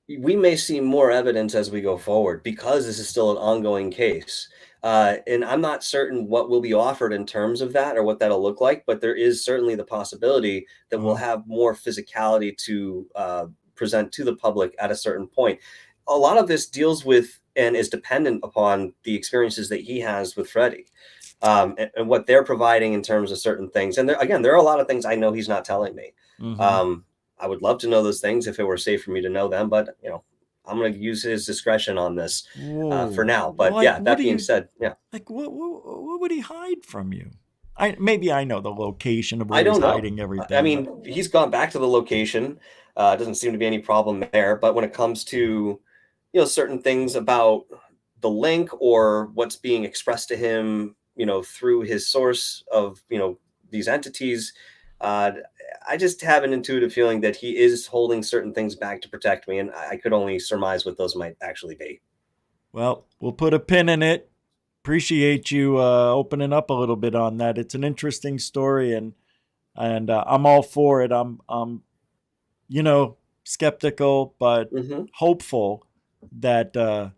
[SPEAKER 2] We may see more evidence as we go forward because this is still an ongoing case. And I'm not certain what will be offered in terms of that or what that'll look like, but there is certainly the possibility that we'll
[SPEAKER 1] Uh,
[SPEAKER 2] have more physicality to present to the public at a certain point. A lot of this deals with and is dependent upon the experiences that he has with Freddie, and what they're providing in terms of certain things. And there are a lot of things I know he's not telling me.
[SPEAKER 1] mm-hmm.
[SPEAKER 2] Um, I would love to know those things if it were safe for me to know them, but I'm going to use his discretion on this for
[SPEAKER 1] Whoa.
[SPEAKER 2] now. But
[SPEAKER 1] Like,
[SPEAKER 2] yeah,
[SPEAKER 1] what
[SPEAKER 2] that
[SPEAKER 1] do
[SPEAKER 2] being
[SPEAKER 1] you,
[SPEAKER 2] said, yeah,
[SPEAKER 1] like, what would he hide from you? Maybe I know the location of
[SPEAKER 2] I
[SPEAKER 1] where he's
[SPEAKER 2] don't know.
[SPEAKER 1] hiding
[SPEAKER 2] I
[SPEAKER 1] everything, but
[SPEAKER 2] mean, he's gone back to the location. Doesn't seem to be any problem there. But when it comes to certain things about the link or what's being expressed to him, through his source of these entities, uh, I just have an intuitive feeling that he is holding certain things back to protect me, and I could only surmise what those might actually be.
[SPEAKER 1] well, we'll put a pin in it. Appreciate you opening up a little bit on that. It's an interesting story, and I'm all for it. I'm skeptical but
[SPEAKER 2] Hmm.
[SPEAKER 1] hopeful that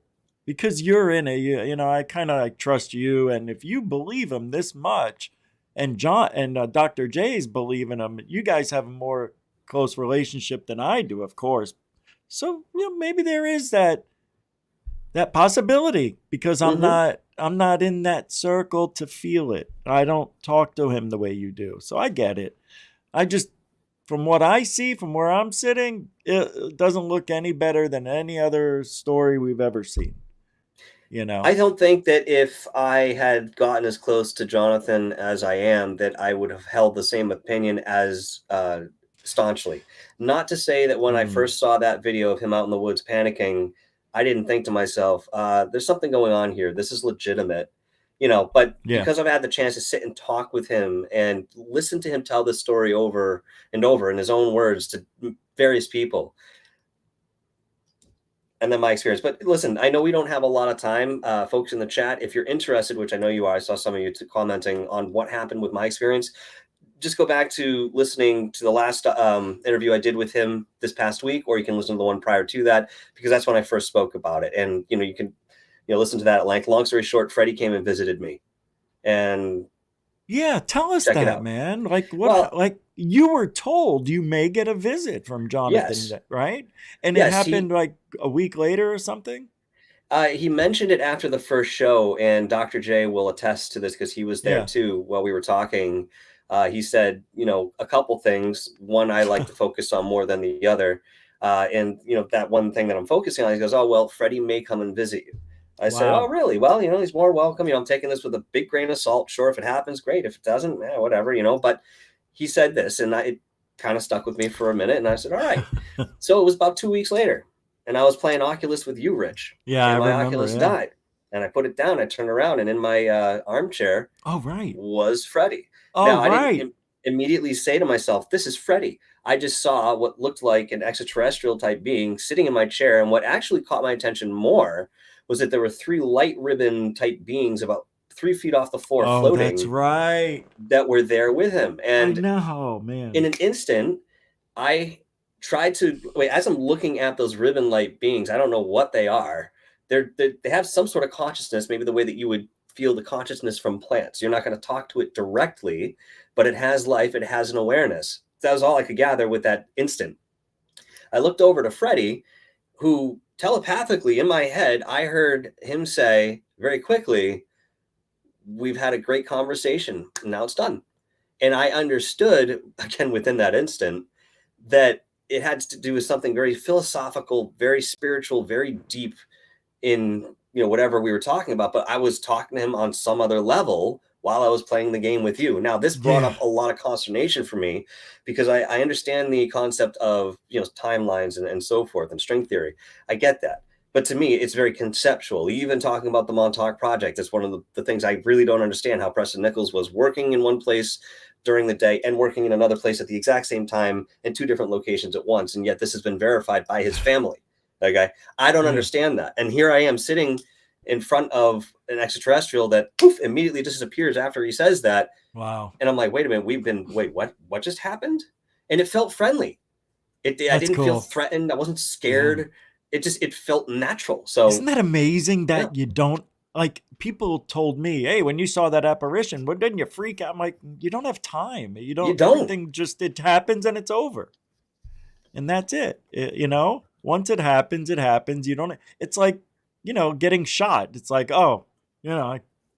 [SPEAKER 1] because you're in it, I kind of like trust you, and if you believe him this much, and John and Dr. J's believe in him, you guys have a more close relationship than I do, of course. So maybe there is that possibility, because
[SPEAKER 2] Hmm.
[SPEAKER 1] I'm not in that circle to feel it. I don't talk to him the way you do. So I get it. I just from what I see from where I'm sitting, it doesn't look any better than any other story we've ever seen, you
[SPEAKER 2] I
[SPEAKER 1] know.
[SPEAKER 2] don't think that if I had gotten as close to Jonathan as I am, that I would have held the same opinion as staunchly. Not to say that when I
[SPEAKER 1] Mm,
[SPEAKER 2] first saw that video of him out in the woods panicking, I didn't think to myself, there's something going on here. This is legitimate. But
[SPEAKER 1] yeah.
[SPEAKER 2] because I've had the chance to sit and talk with him and listen to him tell this story over and over in his own words to various people, and then my experience. But listen, I know we don't have a lot of time, folks in the chat. If you're interested, which I know you are, I saw some of you commenting on what happened with my experience. Just go back to listening to the last interview I did with him this past week, or you can listen to the one prior to that, because that's when I first spoke about it. And you can listen to that at length. Long story short, Freddie came and visited me, and
[SPEAKER 1] Yeah, tell us
[SPEAKER 2] Check it
[SPEAKER 1] that,
[SPEAKER 2] out.
[SPEAKER 1] man. Like
[SPEAKER 2] Well,
[SPEAKER 1] like you were told you may get a visit from Jonathan,
[SPEAKER 2] yes,
[SPEAKER 1] right? And it
[SPEAKER 2] yes,
[SPEAKER 1] happened like a week later or something?
[SPEAKER 2] he mentioned it after the first show, and Dr. J will attest to this because he was there
[SPEAKER 1] Yeah.
[SPEAKER 2] too while we were talking. He said, a couple things. One I like to focus on more than the other. And, that one thing that I'm focusing on, he goes, oh, well, Freddie may come and visit you. I said, oh,
[SPEAKER 1] Wow.
[SPEAKER 2] really? Well, he's more welcome. I'm taking this with a big grain of salt. Sure, if it happens, great. If it doesn't, whatever, But he said this, and it kind of stuck with me for a minute. And I said, all right. So it was about 2 weeks later, and I was playing Oculus with you, Rich,
[SPEAKER 1] Yeah, I
[SPEAKER 2] and my
[SPEAKER 1] remember.
[SPEAKER 2] Oculus
[SPEAKER 1] Yeah.
[SPEAKER 2] died. And I put it down. I turned around, and in my armchair
[SPEAKER 1] Oh, right.
[SPEAKER 2] was Freddie.
[SPEAKER 1] Oh,
[SPEAKER 2] Now, I didn't
[SPEAKER 1] right.
[SPEAKER 2] immediately say to myself, "This is Freddie." I just saw what looked like an extraterrestrial type being sitting in my chair, and what actually caught my attention more was that there were three light ribbon type beings about 3 feet off the floor
[SPEAKER 1] Oh, that's
[SPEAKER 2] floating
[SPEAKER 1] right.
[SPEAKER 2] that were there with him.
[SPEAKER 1] I
[SPEAKER 2] And
[SPEAKER 1] know,
[SPEAKER 2] in
[SPEAKER 1] man.
[SPEAKER 2] an instant, I tried to wait as I'm looking at those ribbon light beings. I don't know what they are. They have some sort of consciousness, maybe the way that you would feel the consciousness from plants. You're not going to talk to it directly, but it has life, it has an awareness. That was all I could gather with that instant. I looked over to Freddie, who telepathically in my head, I heard him say very quickly, "We've had a great conversation. Now it's done." And I understood, again, within that instant, that it had to do with something very philosophical, very spiritual, very deep in whatever we were talking about. But I was talking to him on some other level while I was playing the game with you. Now this brought
[SPEAKER 1] Yeah.
[SPEAKER 2] up a lot of consternation for me because I understand the concept of timelines and so forth and string theory. I get that. But to me, it's very conceptual. Even talking about the Montauk Project, it's one of the things I really don't understand, how Preston Nichols was working in one place during the day and working in another place at the exact same time in two different locations at once. And yet this has been verified by his family. Okay. I don't
[SPEAKER 1] Yeah.
[SPEAKER 2] understand that. And here I am sitting in front of an extraterrestrial that poof, immediately disappears after he says that.
[SPEAKER 1] Wow.
[SPEAKER 2] And I'm like, wait a minute, what just happened? And it felt friendly. I
[SPEAKER 1] That's
[SPEAKER 2] didn't feel
[SPEAKER 1] cool.
[SPEAKER 2] threatened. I wasn't
[SPEAKER 1] Yeah.
[SPEAKER 2] scared. It felt natural.
[SPEAKER 1] Isn't
[SPEAKER 2] So
[SPEAKER 1] that amazing
[SPEAKER 2] yeah,
[SPEAKER 1] that you don't like people told me, hey, when you saw that apparition, but didn't you freak out? I'm like, you don't have time. You
[SPEAKER 2] you
[SPEAKER 1] don't,
[SPEAKER 2] don't.
[SPEAKER 1] everything just, it happens and it's over. And that's it. Once it happens, it happens. You don't, it's like, getting shot. It's like, oh, you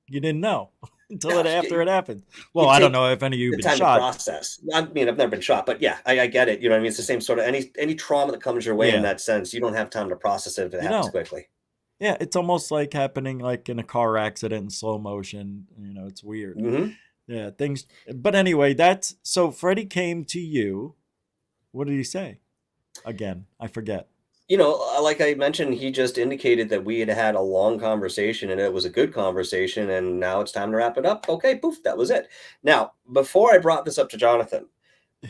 [SPEAKER 1] didn't know until
[SPEAKER 2] Yeah,
[SPEAKER 1] after it happens. Well,
[SPEAKER 2] you
[SPEAKER 1] I don't
[SPEAKER 2] take
[SPEAKER 1] know if any of you have
[SPEAKER 2] the
[SPEAKER 1] been
[SPEAKER 2] time to
[SPEAKER 1] shot.
[SPEAKER 2] process. I mean, I've never been shot, but yeah, I get it. You know what I mean? It's the same sort of any trauma that comes your way in
[SPEAKER 1] Yeah,
[SPEAKER 2] that sense. You don't have time to process it if it
[SPEAKER 1] you
[SPEAKER 2] happens
[SPEAKER 1] don't.
[SPEAKER 2] quickly.
[SPEAKER 1] Yeah, it's almost like happening like in a car accident in slow motion. It's weird.
[SPEAKER 2] Hmm.
[SPEAKER 1] Yeah, things. But anyway, that's so Freddie came to you. What did he say? Again, I forget.
[SPEAKER 2] Like I mentioned, he just indicated that we had had a long conversation and it was a good conversation, and now it's time to wrap it up. Okay, poof, that was it. Now, before I brought this up to Jonathan,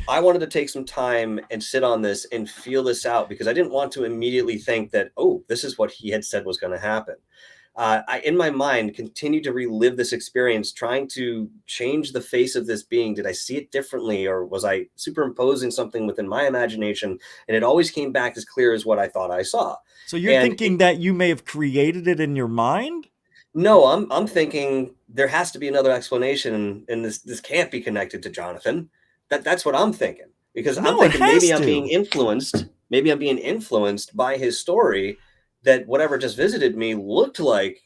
[SPEAKER 2] I wanted to take some time and sit on this and feel this out because I didn't want to immediately think that, oh, this is what he had said was going to happen. I, in my mind, continued to relive this experience, trying to change the face of this being. Did I see it differently, or was I superimposing something within my imagination? And it always came back as clear as what I thought I saw.
[SPEAKER 1] So you're
[SPEAKER 2] And
[SPEAKER 1] thinking that you may have created it in your mind?
[SPEAKER 2] no, I'm thinking there has to be another explanation, and this can't be connected to Jonathan. That's what I'm thinking because I'm
[SPEAKER 1] No, it
[SPEAKER 2] thinking maybe
[SPEAKER 1] has
[SPEAKER 2] I'm being
[SPEAKER 1] to.
[SPEAKER 2] influenced. Maybe I'm being influenced by his story that whatever just visited me looked like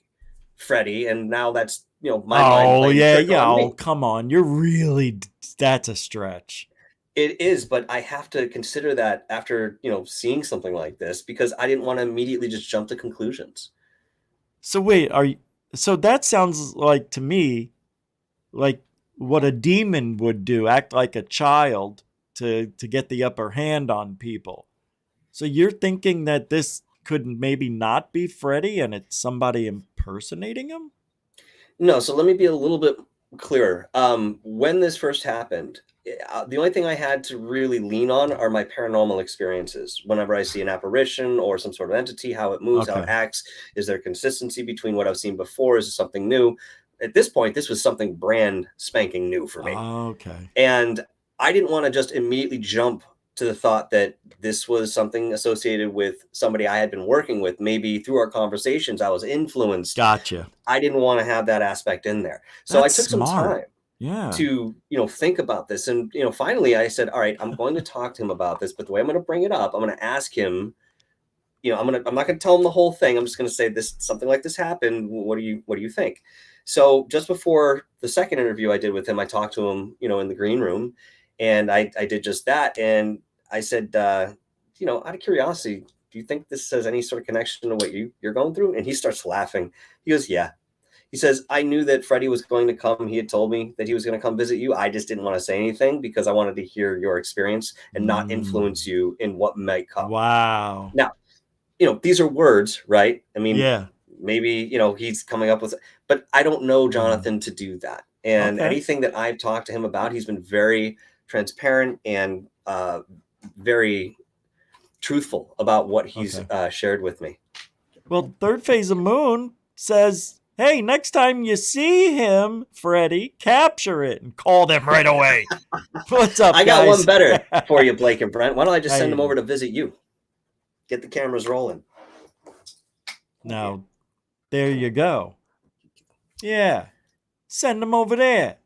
[SPEAKER 2] Freddie, and now that's my mind
[SPEAKER 1] Oh,
[SPEAKER 2] playing the
[SPEAKER 1] yeah,
[SPEAKER 2] trick
[SPEAKER 1] yeah.
[SPEAKER 2] on
[SPEAKER 1] Oh,
[SPEAKER 2] me.
[SPEAKER 1] come on. That's a stretch.
[SPEAKER 2] It is, but I have to consider that after seeing something like this because I didn't want to immediately just jump to conclusions.
[SPEAKER 1] So wait, so that sounds like to me like what a demon would do, act like a child to get the upper hand on people. So you're thinking that this could maybe not be Freddy and it's somebody impersonating him?
[SPEAKER 2] No, so let me be a little bit clearer. When this first happened, the only thing I had to really lean on are my paranormal experiences. Whenever I see an apparition or some sort of entity, how it moves, how it
[SPEAKER 1] Okay.
[SPEAKER 2] acts, is there consistency between what I've seen before? Is it something new? At this point, this was something brand spanking new for me.
[SPEAKER 1] Okay.
[SPEAKER 2] And I didn't want to just immediately jump to the thought that this was something associated with somebody I had been working with. Maybe through our conversations, I was influenced.
[SPEAKER 1] Gotcha.
[SPEAKER 2] I didn't want to have that aspect in there. So I
[SPEAKER 1] That's
[SPEAKER 2] took some
[SPEAKER 1] smart.
[SPEAKER 2] time. to, think about this. And, finally I said, all right, I'm going to talk to him about this, but the way I'm going to bring it up, I'm going to ask him, I'm not going to tell him the whole thing. I'm just going to say this, something like this happened. What do you think? So just before the second interview I did with him, I talked to him, in the green room, and I did just that. And I said, out of curiosity, do you think this has any sort of connection to what you're going through? And he starts laughing. He goes, yeah. He says, I knew that Freddie was going to come. He had told me that he was going to come visit you. I just didn't want to say anything because I wanted to hear your experience and not influence you in what might come.
[SPEAKER 1] Wow.
[SPEAKER 2] Now, these are words, right? I mean,
[SPEAKER 1] yeah.
[SPEAKER 2] Maybe, he's coming up with, but I don't know Jonathan to do that. And anything that I've talked to him about, he's been very transparent and very truthful about what he's shared with me.
[SPEAKER 1] Well, Third Phase of Moon says, hey, next time you see him, Freddie, capture it and call them right away. What's up,
[SPEAKER 2] I got
[SPEAKER 1] guys?
[SPEAKER 2] one better for you, Blake and Brent. Why don't I just send them over to visit you? Get the cameras rolling.
[SPEAKER 1] Now, there you go. Yeah. Send them over there.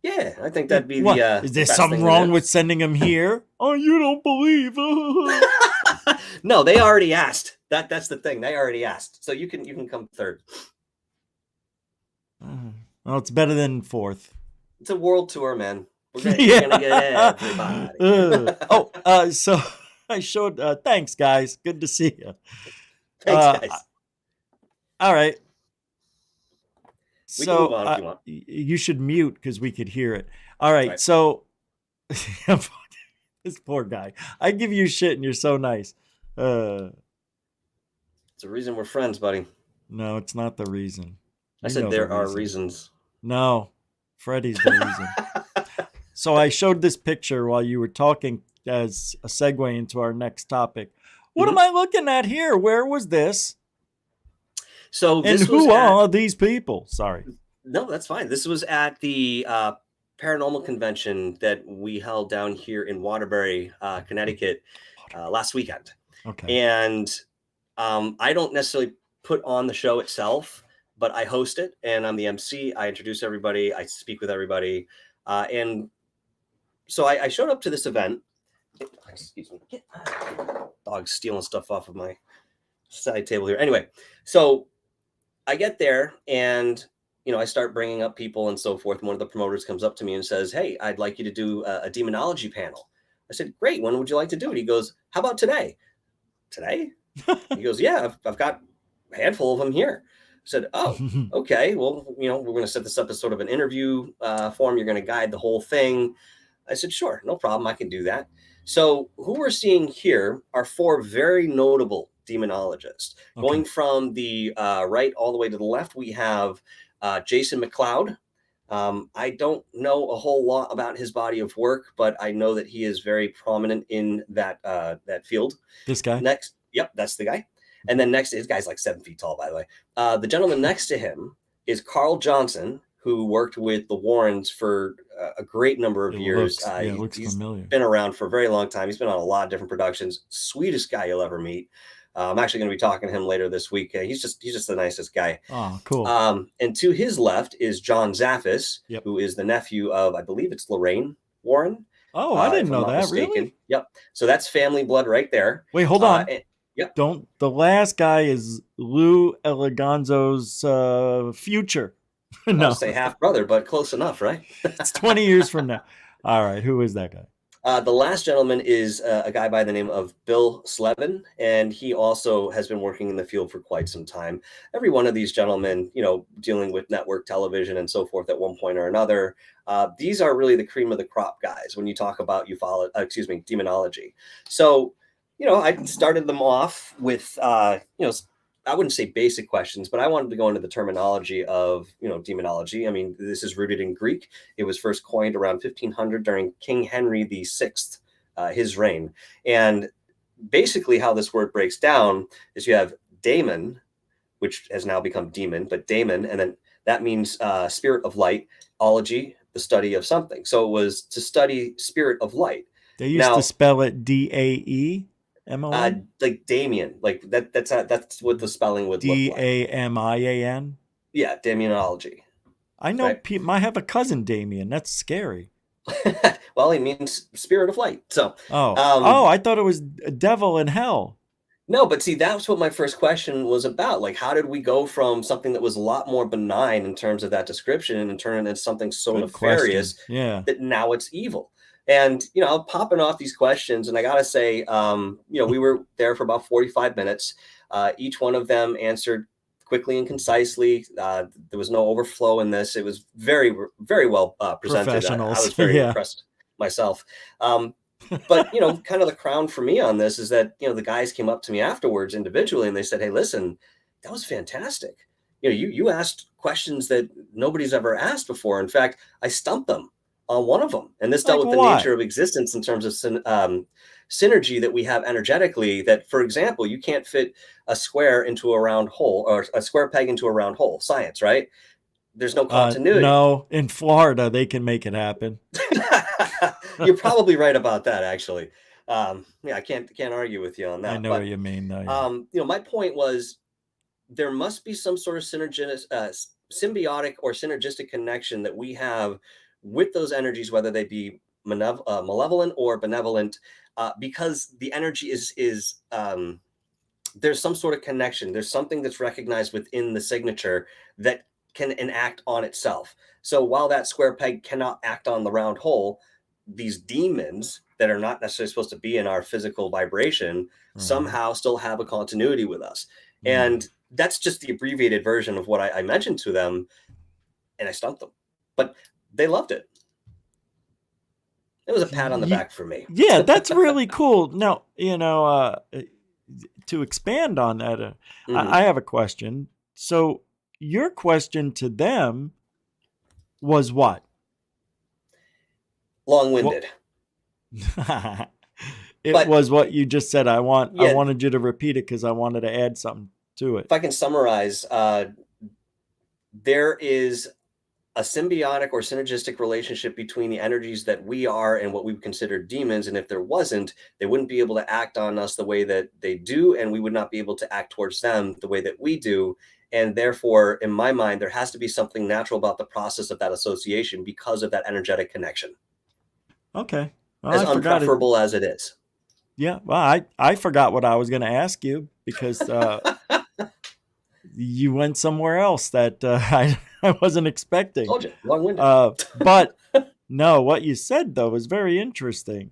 [SPEAKER 2] Yeah, I think that'd be
[SPEAKER 1] is there something wrong with sending them here? Oh, you don't believe.
[SPEAKER 2] No, they already asked. That's the thing. They already asked. So you can come third.
[SPEAKER 1] Well, it's better than fourth.
[SPEAKER 2] It's a world tour, man. We're gonna get everybody.
[SPEAKER 1] So I showed. Thanks, guys. Good to see you.
[SPEAKER 2] Thanks, guys.
[SPEAKER 1] All right.
[SPEAKER 2] We can move on if you want.
[SPEAKER 1] You should mute because we could hear it. All right. So this poor guy. I give you shit and you're so nice.
[SPEAKER 2] It's the reason we're friends, buddy.
[SPEAKER 1] No, it's not the reason.
[SPEAKER 2] I said there are reasons.
[SPEAKER 1] No, Freddie's the reason. So I showed this picture while you were talking as a segue into our next topic. What am I looking at here? Where was this?
[SPEAKER 2] So
[SPEAKER 1] and who are these people? Sorry.
[SPEAKER 2] No, that's fine. This was at the paranormal convention that we held down here in Waterbury, Connecticut, last weekend.
[SPEAKER 1] Okay.
[SPEAKER 2] And I don't necessarily put on the show itself, but I host it and I'm the MC. I introduce everybody. I speak with everybody. And so I showed up to this event. Excuse me. Dog's stealing stuff off of my side table here. Anyway, so I get there and, I start bringing up people and so forth. And one of the promoters comes up to me and says, hey, I'd like you to do a demonology panel. I said, great. When would you like to do it? He goes, how about today? Today? He goes, yeah, I've got a handful of them here. I said, oh, okay. Well, we're going to set this up as sort of an interview form. You're going to guide the whole thing. I said, sure, no problem. I can do that. So who we're seeing here are four very notable demonologists. Okay. Going from the right all the way to the left, we have Jason McLeod. I don't know a whole lot about his body of work, but I know that he is very prominent in that field.
[SPEAKER 1] This guy?
[SPEAKER 2] Next, yep, that's the guy. And then next, his guy's like 7 feet tall, by the way. The gentleman next to him is Carl Johnson, who worked with the Warrens for a great number of years.
[SPEAKER 1] He's familiar.
[SPEAKER 2] Been around for a very long time. He's been on a lot of different productions. Sweetest guy you'll ever meet. I'm actually going to be talking to him later this week. He's just the nicest guy.
[SPEAKER 1] Oh, cool.
[SPEAKER 2] And to his left is John Zaffis, who is the nephew of, I believe it's Lorraine Warren.
[SPEAKER 1] Oh, I didn't know that. Mistaken. Really?
[SPEAKER 2] Yep. So that's family blood right there.
[SPEAKER 1] Wait, hold on. Yep. The last guy is Lou Eleganzo's future.
[SPEAKER 2] No, I'll say half brother, but close enough, right?
[SPEAKER 1] It's 20 years from now. All right, who is that guy?
[SPEAKER 2] The last gentleman is a guy by the name of Bill Slevin, and he also has been working in the field for quite some time. Every one of these gentlemen, dealing with network television and so forth at one point or another. These are really the cream of the crop guys when you talk about demonology. So, I started them off with, I wouldn't say basic questions, but I wanted to go into the terminology of, demonology. I mean, this is rooted in Greek. It was first coined around 1500 during King Henry VI, his reign. And basically how this word breaks down is you have daemon, which has now become demon, but daemon, and then that means spirit of light, ology, the study of something. So it was to study spirit of light.
[SPEAKER 1] They used to spell it DAE. M-O-N?
[SPEAKER 2] Like Damien, like that's what the spelling would look like.
[SPEAKER 1] DAMIAN?
[SPEAKER 2] Yeah, Damionology.
[SPEAKER 1] I know
[SPEAKER 2] right?
[SPEAKER 1] people. I have a cousin, Damien. That's scary.
[SPEAKER 2] Well, he means spirit of light. So,
[SPEAKER 1] Oh, I thought it was a devil in hell.
[SPEAKER 2] no, but see, that's what my first question was about. Like, how did we go from something that was a lot more benign in terms of that description and turn it into something so
[SPEAKER 1] Good question.
[SPEAKER 2] nefarious
[SPEAKER 1] Yeah.
[SPEAKER 2] that now it's evil? And, I'm popping off these questions, and I got to say, we were there for about 45 minutes. Each one of them answered quickly and concisely. There was no overflow in this. It was very, very well presented. I
[SPEAKER 1] Professionals.
[SPEAKER 2] was very
[SPEAKER 1] Yeah.
[SPEAKER 2] impressed myself. But kind of the crown for me on this is that the guys came up to me afterwards individually and they said, hey, listen, that was fantastic. You asked questions that nobody's ever asked before. In fact, I stumped them on one of them, and this dealt
[SPEAKER 1] Like
[SPEAKER 2] with the
[SPEAKER 1] what?
[SPEAKER 2] nature of existence in terms of synergy that we have energetically. That, for example, you can't fit a square into a round hole, or a square peg into a round hole. Science, right? There's no continuity.
[SPEAKER 1] No, in Florida they can make it happen.
[SPEAKER 2] You're probably right about that, actually. Yeah, I can't argue with you on that.
[SPEAKER 1] I know what you mean, though. Yeah.
[SPEAKER 2] My point was there must be some sort of symbiotic or synergistic connection that we have with those energies, whether they be malevolent or benevolent, because the energy is there's some sort of connection. There's something that's recognized within the signature that can enact on itself. So while that square peg cannot act on the round hole, these demons that are not necessarily supposed to be in our physical vibration somehow still have a continuity with us. And that's just the abbreviated version of what I mentioned to them, and I stumped them. But they loved it. It was a pat on the back for me.
[SPEAKER 1] Yeah, that's really cool. Now, to expand on that, I have a question. So your question to them was what?
[SPEAKER 2] Long-winded.
[SPEAKER 1] It was what you just said. I wanted you to repeat it because I wanted to add something to it.
[SPEAKER 2] If I can summarize, there is a symbiotic or synergistic relationship between the energies that we are and what we would consider demons. And if there wasn't, they wouldn't be able to act on us the way that they do, and we would not be able to act towards them the way that we do. And therefore, in my mind, there has to be something natural about the process of that association because of that energetic connection.
[SPEAKER 1] Okay. Well,
[SPEAKER 2] as unpreferable as it is.
[SPEAKER 1] Yeah. Well, I forgot what I was going to ask you because you went somewhere else that I wasn't expecting.
[SPEAKER 2] Told you, long-winded.
[SPEAKER 1] But no, what you said though was very interesting.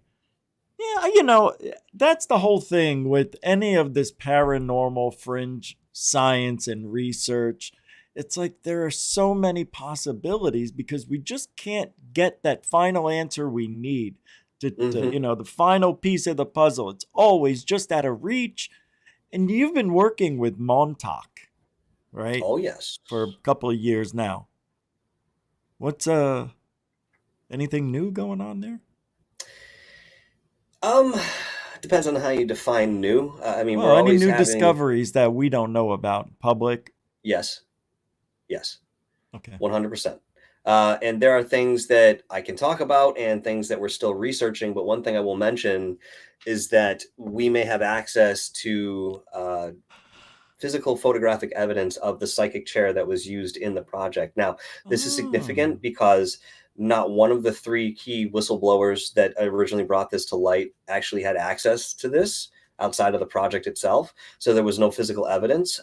[SPEAKER 1] Yeah, that's the whole thing with any of this paranormal fringe science and research. It's like there are so many possibilities because we just can't get that final answer we need to the final piece of the puzzle. It's always just out of reach. And you've been working with Montauk, right?
[SPEAKER 2] Oh, yes.
[SPEAKER 1] For a couple of years now. What's anything new going on there?
[SPEAKER 2] Depends on how you define new. I mean,
[SPEAKER 1] we're always any new discoveries that we don't know about public.
[SPEAKER 2] Yes.
[SPEAKER 1] Okay.
[SPEAKER 2] 100%. And there are things that I can talk about and things that we're still researching. But one thing I will mention is that we may have access to physical photographic evidence of the psychic chair that was used in the project. Now, this is significant because not one of the three key whistleblowers that originally brought this to light actually had access to this outside of the project itself. So there was no physical evidence.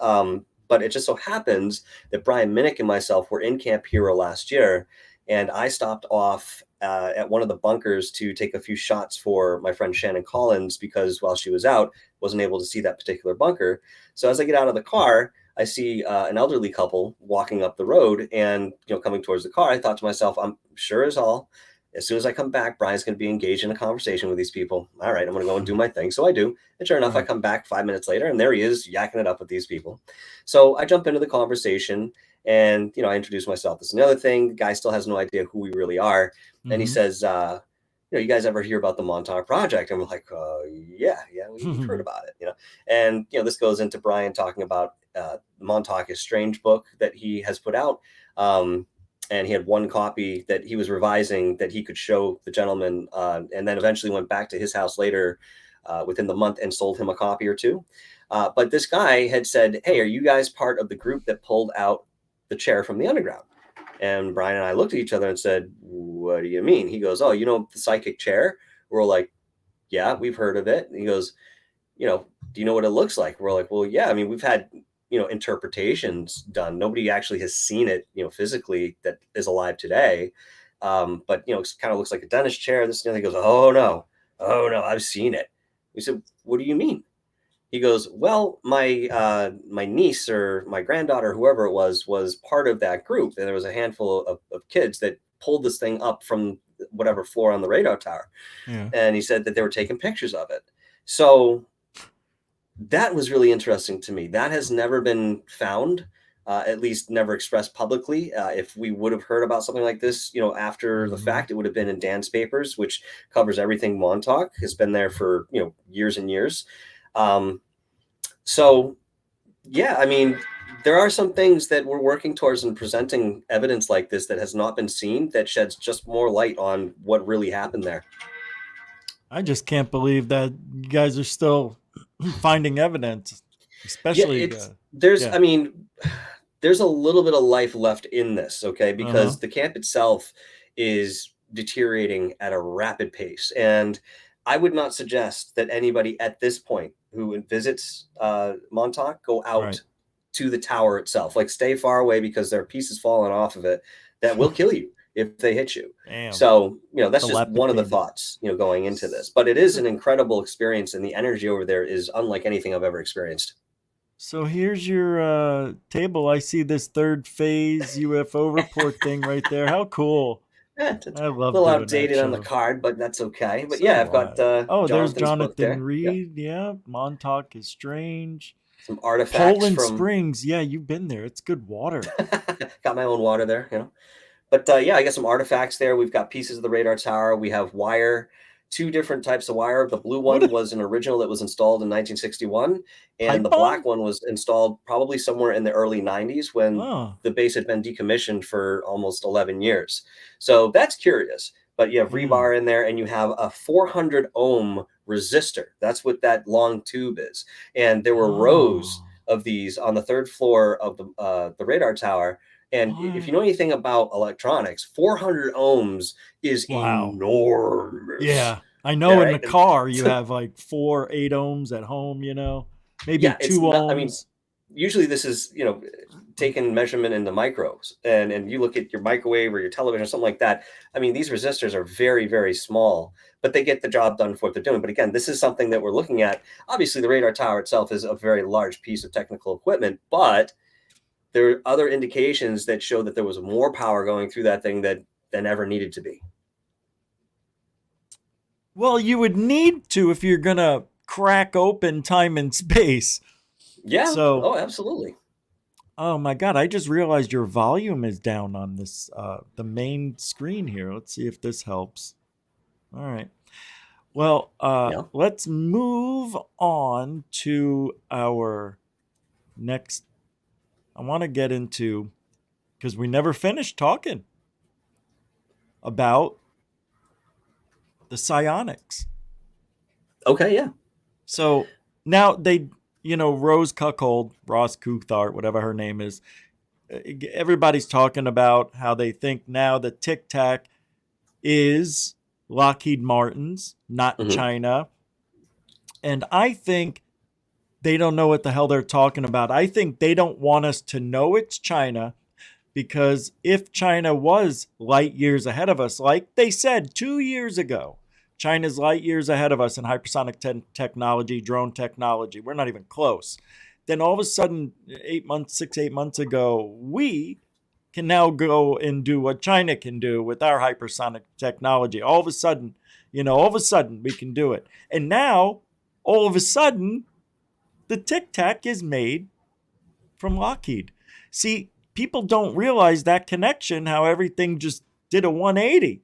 [SPEAKER 2] But it just so happens that Brian Minnick and myself were in Camp Hero last year, and I stopped off at one of the bunkers to take a few shots for my friend Shannon Collins because while she was out, wasn't able to see that particular bunker. So as I get out of the car, I see an elderly couple walking up the road and coming towards the car. I thought to myself, I'm sure as all, as soon as I come back, Brian's going to be engaged in a conversation with these people. All right, I'm going to go and do my thing. So I do. And sure enough, I come back 5 minutes later and there he is yakking it up with these people. So I jump into the conversation and, I introduce myself. This is another thing. The guy still has no idea who we really are. And he says, you guys ever hear about the Montauk Project? And we're like, yeah, we've heard about it, And, this goes into Brian talking about Montauk, his strange book that he has put out. And he had one copy that he was revising that he could show the gentleman, and then eventually went back to his house later within the month and sold him a copy or two. But this guy had said, hey, are you guys part of the group that pulled out the chair from the underground? And Brian and I looked at each other and said, "What do you mean?" He goes, "Oh, you know the psychic chair?" We're like, "Yeah, we've heard of it." And he goes, "Do you know what it looks like?" We're like, "Well, yeah. I mean, we've had interpretations done. Nobody actually has seen it, physically that is alive today. But it kind of looks like a dentist chair. This and the other." He goes, oh no, I've seen it." We said, "What do you mean?" He goes, "Well, my niece or my granddaughter, whoever it was part of that group, and there was a handful of kids that pulled this thing up from whatever floor on the radar tower."
[SPEAKER 1] Yeah.
[SPEAKER 2] And he said that they were taking pictures of it. So that was really interesting to me. That has never been found, at least never expressed publicly. If we would have heard about something like this, after the fact, it would have been in Dan's papers, which covers everything Montauk, has been there for years and years. So yeah, I mean, there are some things that we're working towards in presenting evidence like this that has not been seen, that sheds just more light on what really happened there.
[SPEAKER 1] I just can't believe that you guys are still finding evidence, especially
[SPEAKER 2] I mean, there's a little bit of life left in this, okay? Because the camp itself is deteriorating at a rapid pace, and I would not suggest that anybody at this point who visits Montauk go out to the tower itself. Like, stay far away, because there are pieces falling off of it that will kill you if they hit you.
[SPEAKER 1] Damn.
[SPEAKER 2] So, that's just one of the thoughts, going into this. But it is an incredible experience, and the energy over there is unlike anything I've ever experienced.
[SPEAKER 1] So here's your table. I see this third phase UFO report thing right there. How cool.
[SPEAKER 2] Yeah, I love a little outdated on the card, but that's okay. But so I've got
[SPEAKER 1] there's Jonathan Reed. Yep. Yeah, Montauk is strange.
[SPEAKER 2] Some artifacts
[SPEAKER 1] Poland Springs. Yeah, you've been there. It's good water.
[SPEAKER 2] Got my own water there, But I got some artifacts there. We've got pieces of the radar tower. We have wire, 2 different types of wire. The blue one was an original that was installed in 1961, and the black one was installed probably somewhere in the early 90s, when the base had been decommissioned for almost 11 years. So that's curious. But you have rebar in there, and you have a 400 ohm resistor. That's what that long tube is. And there were rows of these on the 3rd floor of the radar tower. And if you know anything about electronics, 400 ohms is enormous.
[SPEAKER 1] Yeah, I know. In the car, you have like 4 8 ohms at home. Maybe 2 ohms.
[SPEAKER 2] I mean, usually this is taking measurement in the micros, and you look at your microwave or your television or something like that. I mean, these resistors are very, very small, but they get the job done for what they're doing. But again, this is something that we're looking at. Obviously, the radar tower itself is a very large piece of technical equipment, but there are other indications that show that there was more power going through that thing than ever needed to be.
[SPEAKER 1] Well, you would need to if you're going to crack open time and space.
[SPEAKER 2] Yeah. Absolutely.
[SPEAKER 1] Oh my God. I just realized your volume is down on this, the main screen here. Let's see if this helps. All right. Well, let's move on to our next. I want to get into, because we never finished talking about the psionics.
[SPEAKER 2] Okay, yeah.
[SPEAKER 1] So now they, Rose Cuckold, Ross Coulthart, whatever her name is, everybody's talking about how they think now the Tic Tac is Lockheed Martin's, not China. And I think they don't know what the hell they're talking about. I think they don't want us to know it's China, because if China was light years ahead of us, like they said 2 years ago, China's light years ahead of us in hypersonic technology, drone technology, we're not even close. Then all of a sudden, 8 months ago, we can now go and do what China can do with our hypersonic technology. All of a sudden, we can do it. And now, all of a sudden, the Tic Tac is made from Lockheed. See, people don't realize that connection, how everything just did a 180.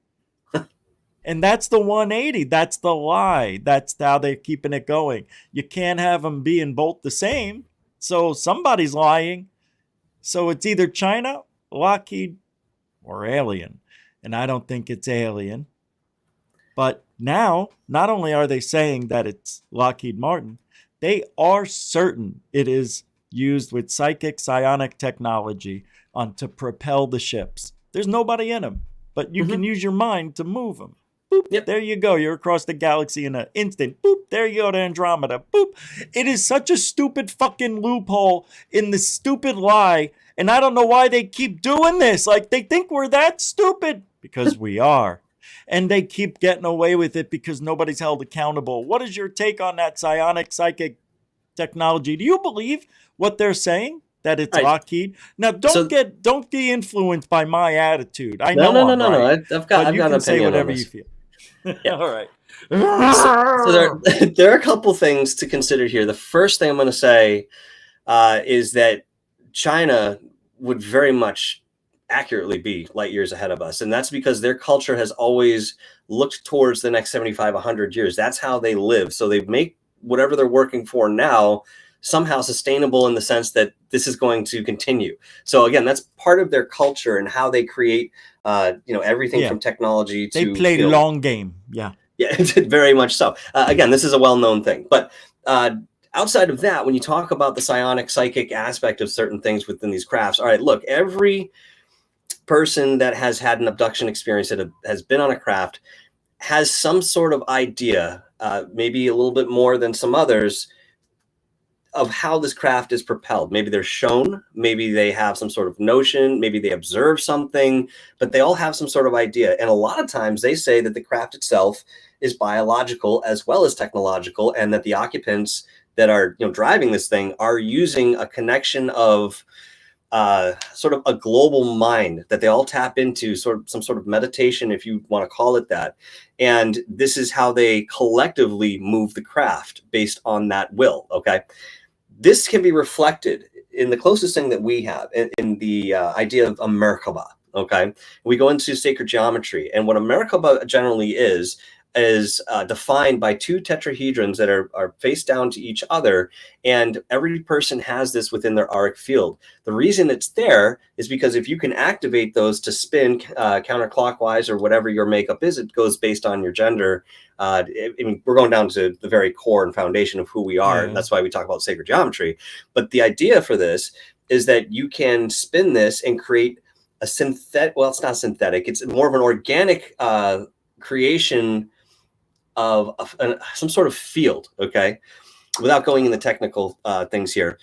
[SPEAKER 1] And that's the 180. That's the lie. That's how they're keeping it going. You can't have them being both the same. So somebody's lying. So it's either China, Lockheed, or alien. And I don't think it's alien. But now, not only are they saying that it's Lockheed Martin, they are certain it is used with psychic psionic technology to propel the ships. There's nobody in them, but you
[SPEAKER 2] Mm-hmm.
[SPEAKER 1] can use your mind to move them. Boop,
[SPEAKER 2] Yep.
[SPEAKER 1] there you go. You're across the galaxy in an instant. Boop, there you go to Andromeda. Boop. It is such a stupid fucking loophole in the stupid lie. And I don't know why they keep doing this. Like, they think we're that stupid. Because we are. And they keep getting away with it because nobody's held accountable. What is your take on that psionic psychic technology? Do you believe what they're saying? That it's Lockheed? Now, don't be influenced by my attitude. I know I'm right.
[SPEAKER 2] I've got an opinion
[SPEAKER 1] say whatever
[SPEAKER 2] on this.
[SPEAKER 1] you feel. Yeah. All right.
[SPEAKER 2] So there are a couple things to consider here. The first thing I'm going to say is that China would very much accurately be light years ahead of us. And that's because their culture has always looked towards the next 75, 100 years. That's how they live. So they make whatever they're working for now somehow sustainable in the sense that this is going to continue. So again, that's part of their culture and how they create, everything from technology to.
[SPEAKER 1] They play long game. Yeah.
[SPEAKER 2] Yeah, very much so. Again, this is a well-known thing, but outside of that, when you talk about the psionic psychic aspect of certain things within these crafts, all right, look, every person that has had an abduction experience that has been on a craft has some sort of idea, maybe a little bit more than some others, of how this craft is propelled. Maybe they're shown, maybe they have some sort of notion, maybe they observe something, but they all have some sort of idea. And a lot of times they say that the craft itself is biological as well as technological, and that the occupants that are driving this thing are using a connection of sort of a global mind that they all tap into, sort of some sort of meditation, if you want to call it that. And this is how they collectively move the craft based on that will. Okay. This can be reflected in the closest thing that we have in the idea of a Merkaba. Okay. We go into sacred geometry, and what a Merkaba generally is defined by two tetrahedrons that are face down to each other, and every person has this within their auric field. The reason it's there is because if you can activate those to spin counterclockwise or whatever your makeup is, it goes based on your gender. I mean, we're going down to the very core and foundation of who we are, and that's why we talk about sacred geometry. But the idea for this is that you can spin this and create a synthetic, well, it's not synthetic, it's more of an organic creation of some sort of field, okay? Without going into technical things here,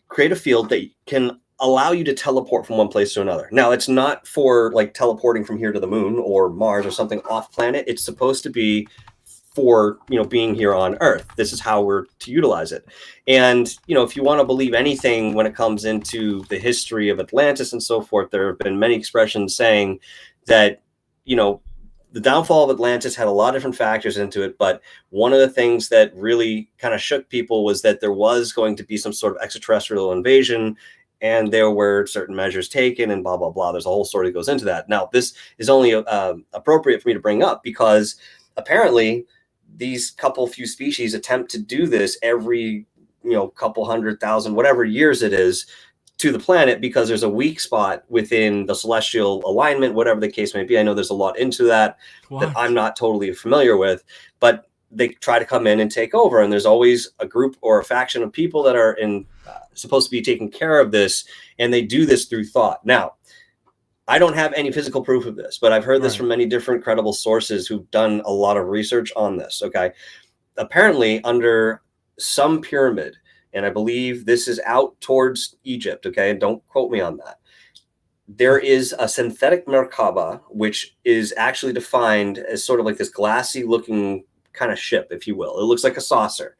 [SPEAKER 2] create a field that can allow you to teleport from one place to another. Now, it's not for like teleporting from here to the moon or Mars or something off planet. It's supposed to be for, being here on Earth. This is how we're to utilize it. And, if you want to believe anything when it comes into the history of Atlantis and so forth, there have been many expressions saying that, the downfall of Atlantis had a lot of different factors into it, but one of the things that really kind of shook people was that there was going to be some sort of extraterrestrial invasion, and there were certain measures taken and blah, blah, blah. There's a whole story that goes into that. Now, this is only appropriate for me to bring up because apparently these few species attempt to do this every, couple 100,000, whatever years it is, to the planet, because there's a weak spot within the celestial alignment, whatever the case may be. I know there's a lot into that that I'm not totally familiar with, but they try to come in and take over. And there's always a group or a faction of people that are supposed to be taking care of this. And they do this through thought. Now, I don't have any physical proof of this, but I've heard this from many different credible sources who've done a lot of research on this. Okay. Apparently under some pyramid, and I believe this is out towards Egypt, okay? And don't quote me on that. There is a synthetic Merkaba, which is actually defined as sort of like this glassy looking kind of ship, if you will. It looks like a saucer.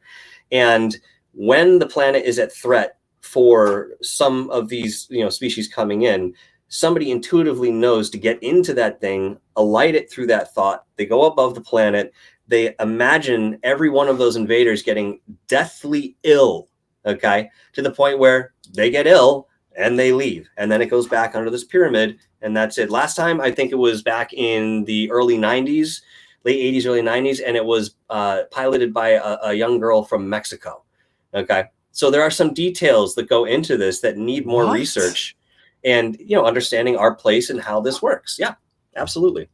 [SPEAKER 2] And when the planet is at threat for some of these, species coming in, somebody intuitively knows to get into that thing, alight it through that thought. They go above the planet. They imagine every one of those invaders getting deathly ill, okay, to the point where they get ill and they leave. And then it goes back under this pyramid, and that's it. Last time, I think it was back in the early 90s, late 80s, early 90s, and it was piloted by a young girl from Mexico, okay? So there are some details that go into this that need more research and, understanding our place and how this works. Yeah, absolutely.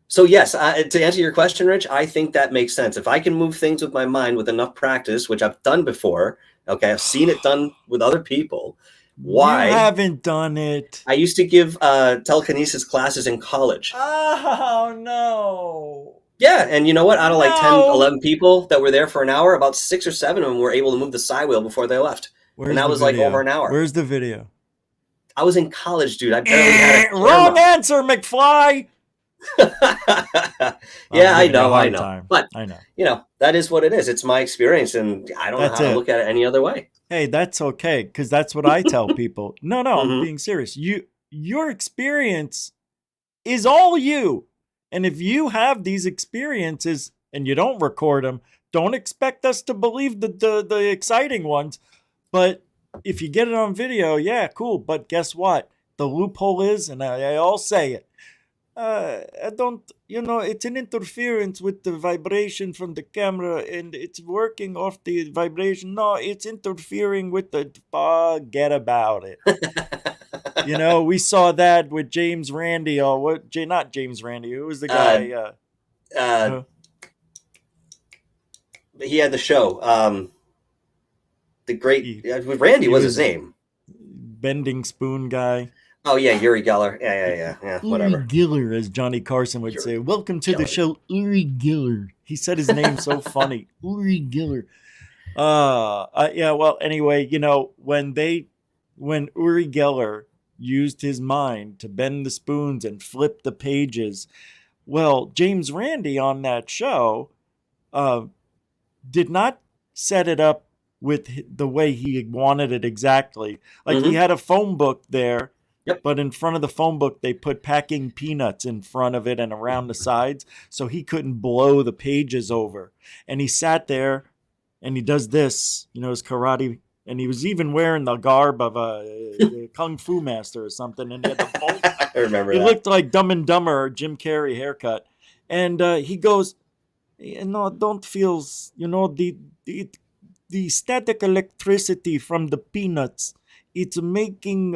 [SPEAKER 2] So yes, to answer your question, Rich, I think that makes sense. If I can move things with my mind with enough practice, which I've done before, okay, I've seen it done with other people, Why?
[SPEAKER 1] You haven't done it.
[SPEAKER 2] I used to give telekinesis classes in college.
[SPEAKER 1] Oh, no.
[SPEAKER 2] Yeah, and you know what? Out of like 10, 11 people that were there for an hour, about 6 or 7 of them were able to move the side wheel before they left. And that was like over an hour.
[SPEAKER 1] Where's the video?
[SPEAKER 2] I was in college, dude. I barely had a camera.
[SPEAKER 1] Wrong answer, McFly.
[SPEAKER 2] Yeah, I know.
[SPEAKER 1] Time.
[SPEAKER 2] But,
[SPEAKER 1] I know.
[SPEAKER 2] You know, that is what it is. It's my experience, and I don't know how to look at it any other way.
[SPEAKER 1] Hey, that's okay, because that's what I tell people. No, I'm being serious. Your experience is all you. And if you have these experiences and you don't record them, don't expect us to believe the exciting ones. But if you get it on video, yeah, cool. But guess what? The loophole is, and I all say it, I don't, it's an interference with the vibration from the camera, and it's working off the vibration. No, it's interfering with forget about it. We saw that with James Randi, not James Randi. Who was the guy?
[SPEAKER 2] He had the show. The great Randy was his name.
[SPEAKER 1] Bending spoon guy.
[SPEAKER 2] Oh yeah, Uri Geller. Yeah. Whatever.
[SPEAKER 1] Uri Geller, as Johnny Carson would say. Welcome to the show, Uri Geller. He said his name so funny, Uri Geller. Yeah. Well, anyway, when Uri Geller used his mind to bend the spoons and flip the pages, well, James Randi on that show did not set it up with the way he wanted it exactly. Like he had a phone book there. Yep. But in front of the phone book, they put packing peanuts in front of it and around the sides, so he couldn't blow the pages over. And he sat there, and he does this, his karate, and he was even wearing the garb of a kung fu master or something. And he had the bolt.
[SPEAKER 2] I remember
[SPEAKER 1] that.
[SPEAKER 2] He
[SPEAKER 1] looked like Dumb and Dumber, Jim Carrey haircut. And he goes, don't feel, the static electricity from the peanuts. It's making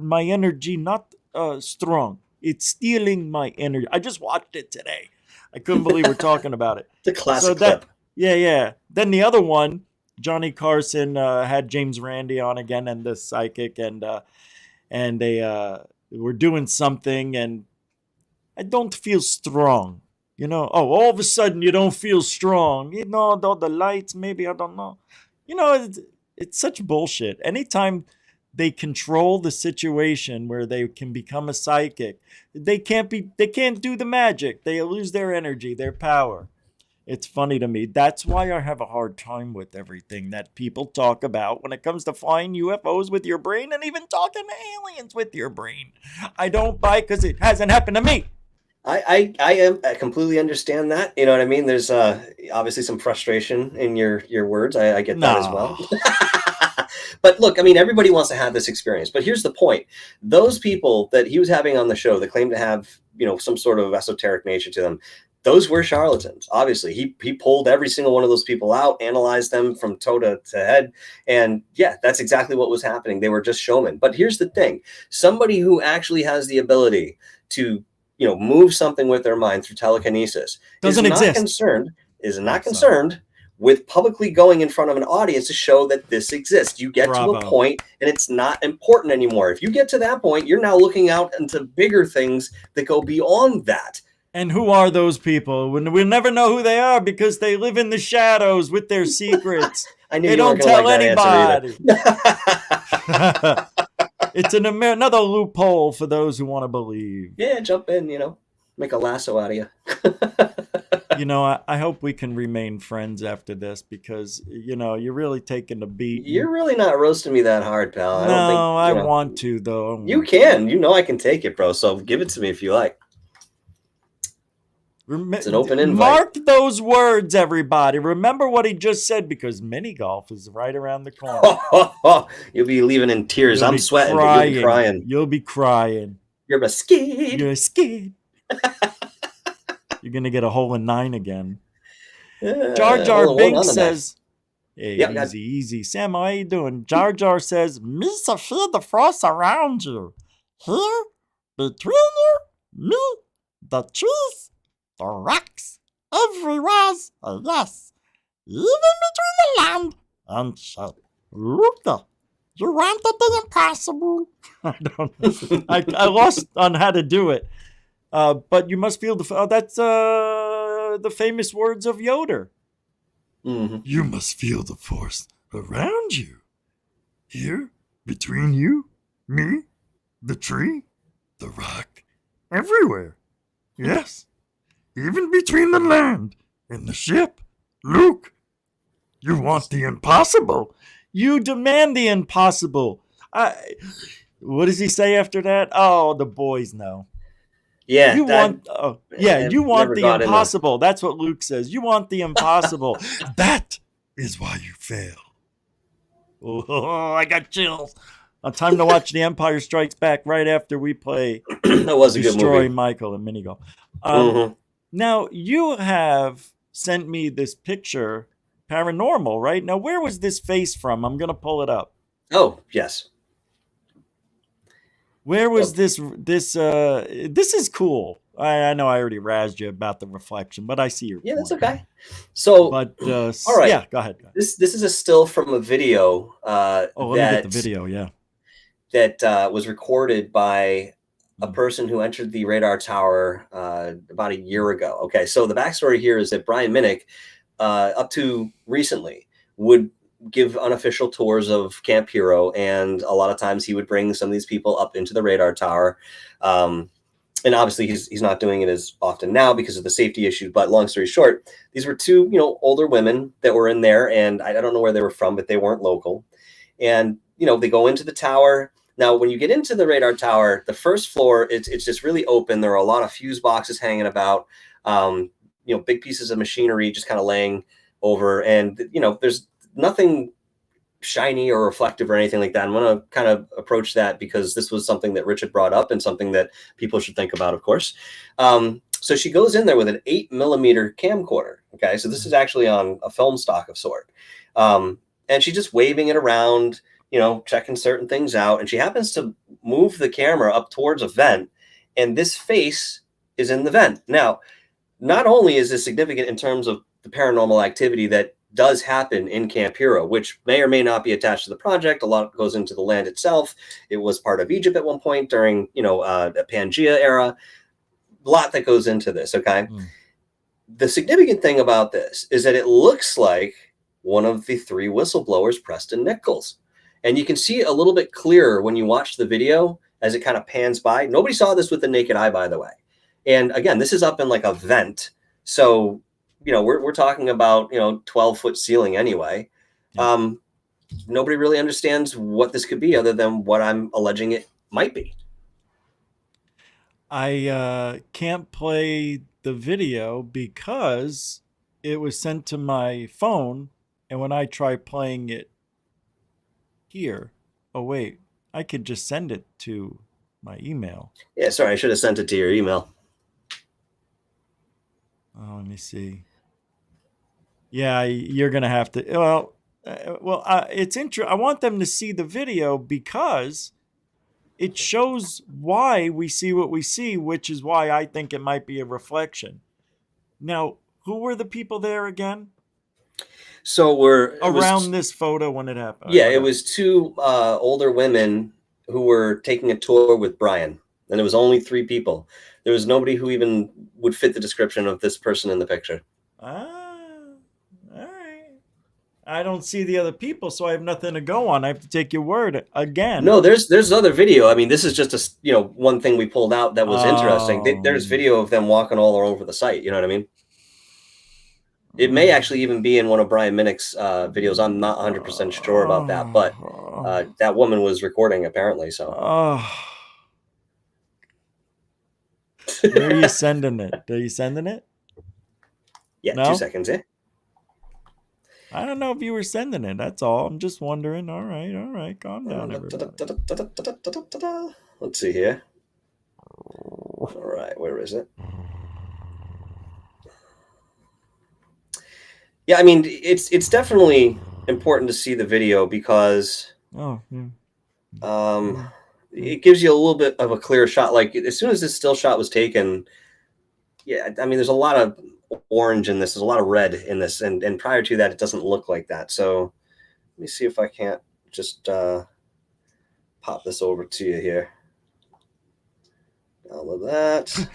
[SPEAKER 1] my energy not strong. It's stealing my energy. I just watched it today. I couldn't believe we're talking about it.
[SPEAKER 2] The classic clip.
[SPEAKER 1] Yeah. Then the other one, Johnny Carson had James Randi on again, and the psychic, and they were doing something, and I don't feel strong. All of a sudden you don't feel strong. The lights, maybe, I don't know. It's such bullshit. Anytime they control the situation where they can become a psychic, they can't do the magic. They lose their energy, their power. It's funny to me. That's why I have a hard time with everything that people talk about when it comes to flying UFOs with your brain and even talking to aliens with your brain. I don't buy it because it hasn't happened to me.
[SPEAKER 2] I completely understand that. You know what I mean? There's obviously some frustration in your words. I get that as well. But look, I mean, everybody wants to have this experience. But here's the point. Those people that he was having on the show that claim to have, some sort of esoteric nature to them, those were charlatans. Obviously, he pulled every single one of those people out, analyzed them from toe to head. And yeah, that's exactly what was happening. They were just showmen. But here's the thing. Somebody who actually has the ability to move something with their mind through telekinesis is not concerned with publicly going in front of an audience to show that this exists. You get to a point and it's not important anymore. If you get to that point, you're now looking out into bigger things that go beyond that.
[SPEAKER 1] And who are those people? We'll never know who they are because they live in the shadows with their secrets.
[SPEAKER 2] They don't tell anybody.
[SPEAKER 1] It's another loophole for those who want to believe.
[SPEAKER 2] Yeah, jump in, make a lasso out of you.
[SPEAKER 1] I hope we can remain friends after this because, you're really taking the beat.
[SPEAKER 2] You're really not roasting me that hard, pal.
[SPEAKER 1] I want to, though.
[SPEAKER 2] You can. I can take it, bro. So give it to me if you like. It's an open invite.
[SPEAKER 1] Mark those words, everybody. Remember what he just said because mini golf is right around the corner.
[SPEAKER 2] You'll be leaving in tears. I'm sweating, but you'll be crying.
[SPEAKER 1] You'll be crying.
[SPEAKER 2] You're a skid.
[SPEAKER 1] You're a skid. You're going to get a hole in 9 again. Jar Jar Binks says, hey, easy. Sam, how you doing? Jar Jar says, Misa, feel the frost around you. Here, between you, me, the trees, the rocks, everywhere's a yes. Even between the land and shade. Luca, You wanted the impossible. I don't know. I lost on how to do it. But you must feel that's the famous words of Yoder.
[SPEAKER 2] Mm-hmm.
[SPEAKER 1] You must feel the force around you. Here, between you, me, the tree, the rock, everywhere. Yes, even between the land and the ship. Luke, you want the impossible. You demand the impossible. What does he say after that? Oh, the boys know.
[SPEAKER 2] Yeah,
[SPEAKER 1] You want, you want the impossible. That's what Luke says. You want the impossible. That is why you fail. Oh, I got chills. Time to watch The Empire Strikes Back right after we play
[SPEAKER 2] that was a good movie.
[SPEAKER 1] Destroy Michael and Minigo. Now, you have sent me this picture, paranormal, right? Now, where was this face from? I'm going to pull it up.
[SPEAKER 2] Oh, yes.
[SPEAKER 1] Where was this? This is cool. I know I already razzed you about the reflection, but I see your point.
[SPEAKER 2] That's okay. So,
[SPEAKER 1] but
[SPEAKER 2] all right,
[SPEAKER 1] yeah, go ahead.
[SPEAKER 2] This is a still from a video.
[SPEAKER 1] Let me get the video. Yeah,
[SPEAKER 2] that was recorded by a person who entered the radar tower about a year ago. Okay, so the backstory here is that Brian Minnick, up to recently, would give unofficial tours of Camp Hero, and a lot of times he would bring some of these people up into the radar tower. And obviously he's not doing it as often now because of the safety issue. But long story short, these were two, older women that were in there, and I don't know where they were from, but they weren't local. And, they go into the tower. Now, when you get into the radar tower, the first floor, it's just really open. There are a lot of fuse boxes hanging about, big pieces of machinery just kind of laying over. And, there's nothing shiny or reflective or anything like that. I'm going to kind of approach that because this was something that Rich had brought up and something that people should think about, of course. So she goes in there with an 8mm camcorder. Okay. So this is actually on a film stock of sort. And she's just waving it around, checking certain things out. And she happens to move the camera up towards a vent, and this face is in the vent. Now, not only is this significant in terms of the paranormal activity that does happen in Camp Hero, which may or may not be attached to the project. A lot goes into the land itself. It was part of Egypt at one point during, the Pangea era. A lot that goes into this, okay? The significant thing about this is that it looks like one of the three whistleblowers, Preston Nichols. And you can see it a little bit clearer when you watch the video as it kind of pans by. Nobody saw this with the naked eye, by the way. And again, this is up in like a vent. So we're talking about 12-foot ceiling anyway. Nobody really understands what this could be other than what I'm alleging it might be.
[SPEAKER 1] I can't play the video because it was sent to my phone, and when I try playing it here, oh wait, I could just send it to my email.
[SPEAKER 2] Yeah, sorry, I should have sent it to your email.
[SPEAKER 1] Oh, let me see. Yeah, you're gonna have to. It's interesting. I want them to see the video because it shows why we see what we see, which is why I think it might be a reflection. Now, who were the people there again?
[SPEAKER 2] So
[SPEAKER 1] this photo when it happened.
[SPEAKER 2] Yeah, it was two older women who were taking a tour with Brian, and there was only three people. There was nobody who even would fit the description of this person in the picture.
[SPEAKER 1] All right. I don't see the other people, so I have nothing to go on. I have to take your word again.
[SPEAKER 2] No, there's other video. I mean, this is just one thing we pulled out that was interesting. There's video of them walking all over the site. You know what I mean? It may actually even be in one of Brian Minnick's videos. I'm not 100% sure about that, but that woman was recording apparently. So.
[SPEAKER 1] Where are you sending it? Are you sending it?
[SPEAKER 2] Yeah, no? 2 seconds, eh?
[SPEAKER 1] I don't know if you were sending it. That's all. I'm just wondering. All right. Calm down, everybody.
[SPEAKER 2] Let's see here. All right, where is it? Yeah, I mean, it's definitely important to see the video because it gives you a little bit of a clearer shot. Like as soon as this still shot was taken, yeah, I mean, there's a lot of orange in this. There's a lot of red in this, and prior to that, it doesn't look like that. So let me see if I can't just pop this over to you here. All of that.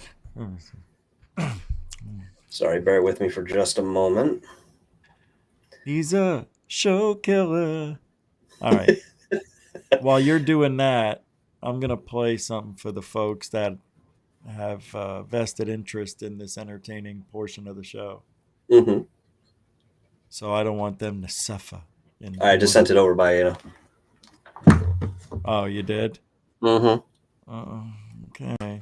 [SPEAKER 2] Sorry, bear with me for just a moment.
[SPEAKER 1] He's a show killer. All right. While you're doing that, I'm going to play something for the folks that have vested interest in this entertaining portion of the show.
[SPEAKER 2] Mm-hmm.
[SPEAKER 1] So I don't want them to suffer.
[SPEAKER 2] I just sent it over by
[SPEAKER 1] Oh, you did?
[SPEAKER 2] Mm-hmm.
[SPEAKER 1] Okay.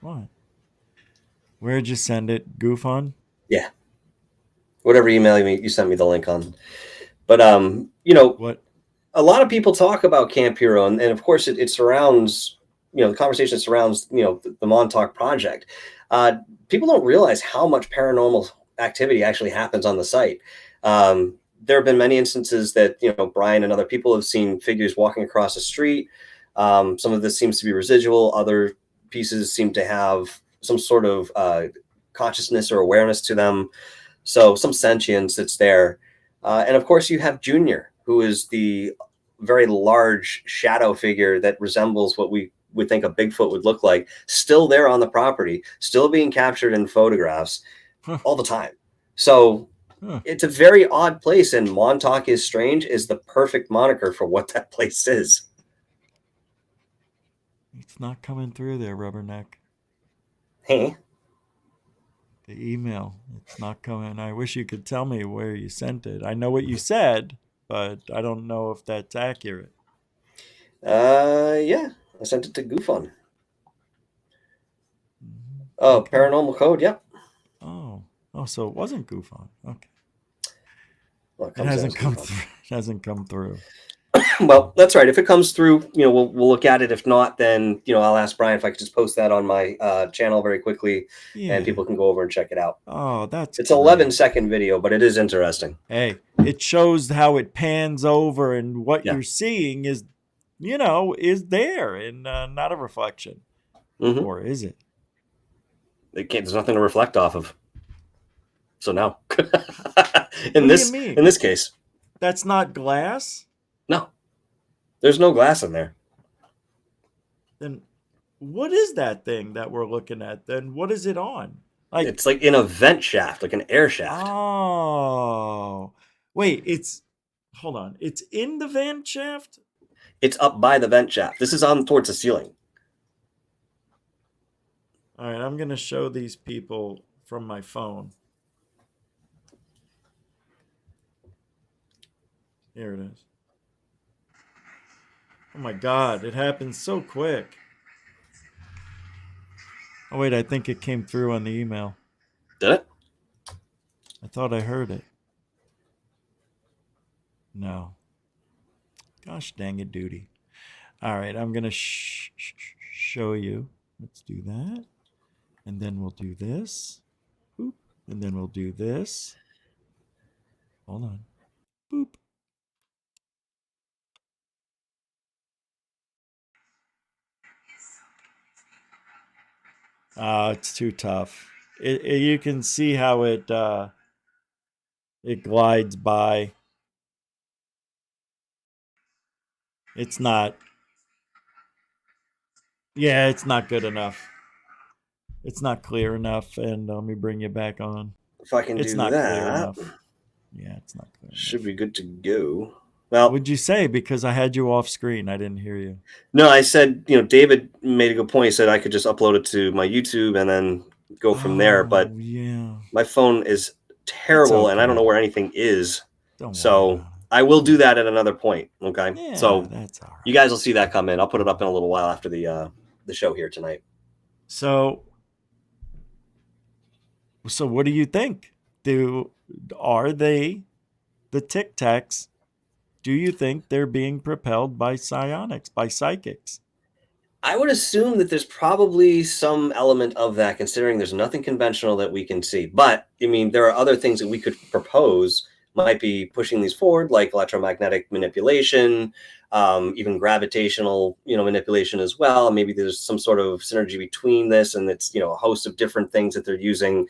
[SPEAKER 1] What? Where'd you send it? GUFON?
[SPEAKER 2] Yeah. Whatever email you sent me the link on. But
[SPEAKER 1] what?
[SPEAKER 2] A lot of people talk about Camp Hero, and of course it surrounds, the conversation surrounds, the Montauk Project. People don't realize how much paranormal activity actually happens on the site. There have been many instances that, Brian and other people have seen figures walking across the street. Some of this seems to be residual. Other pieces seem to have some sort of consciousness or awareness to them. So some sentience that's there. And of course you have Junior, who is the very large shadow figure that resembles what we would think a Bigfoot would look like, still there on the property, still being captured in photographs all the time. So it's a very odd place, and Montauk is Strange is the perfect moniker for what that place is.
[SPEAKER 1] It's not coming through there, Rubberneck.
[SPEAKER 2] Hey.
[SPEAKER 1] The email, it's not coming. I wish you could tell me where you sent it. I know what you said, but I don't know if that's accurate.
[SPEAKER 2] Yeah, I sent it to GUFON. Oh, okay. Paranormal Code, yep.
[SPEAKER 1] Oh, so it wasn't GUFON. Okay. Well, it hasn't come through. It hasn't come through.
[SPEAKER 2] Well, that's right. If it comes through, we'll look at it. If not, then I'll ask Brian if I could just post that on my channel very quickly, and people can go over and check it out.
[SPEAKER 1] Oh,
[SPEAKER 2] it's great. 11-second video, but it is interesting.
[SPEAKER 1] Hey, it shows how it pans over, and what you're seeing is, is there, and not a reflection, or is it?
[SPEAKER 2] There's nothing to reflect off of. So no. in this case,
[SPEAKER 1] that's not glass.
[SPEAKER 2] No, there's no glass in there.
[SPEAKER 1] Then what is that thing that we're looking at? Then what is it on?
[SPEAKER 2] It's like in a vent shaft, like an air shaft.
[SPEAKER 1] Oh, wait, hold on. It's in the vent shaft?
[SPEAKER 2] It's up by the vent shaft. This is on towards the ceiling.
[SPEAKER 1] All right, I'm going to show these people from my phone. Here it is. Oh my God, it happened so quick. Oh wait, I think it came through on the email.
[SPEAKER 2] Did it?
[SPEAKER 1] I thought I heard it. No. Gosh dang it, duty. All right, I'm going to show you. Let's do that. And then we'll do this. Boop. And then we'll do this. Hold on. Boop. It's too tough. You can see how it glides by. It's not. Yeah, it's not good enough. It's not clear enough, and let me bring you back on.
[SPEAKER 2] If I can do that,
[SPEAKER 1] it's not clear enough. Yeah, it's not clear enough.
[SPEAKER 2] Should be good to go. Well,
[SPEAKER 1] what'd you say? Because I had you off screen, I didn't hear you.
[SPEAKER 2] No, I said, David made a good point. He said I could just upload it to my YouTube and then go from there. But my phone is terrible, and I don't know where anything is. So I will do that at another point. Okay.
[SPEAKER 1] Yeah,
[SPEAKER 2] so
[SPEAKER 1] that's all right.
[SPEAKER 2] You guys will see that come in. I'll put it up in a little while after the show here tonight.
[SPEAKER 1] So what do you think? Are they the Tic Tacs? Do you think they're being propelled by psionics, by psychics?
[SPEAKER 2] I would assume that there's probably some element of that, considering there's nothing conventional that we can see. But I mean, there are other things that we could propose might be pushing these forward, like electromagnetic manipulation, even gravitational, manipulation as well. Maybe there's some sort of synergy between this, and it's, a host of different things that they're using.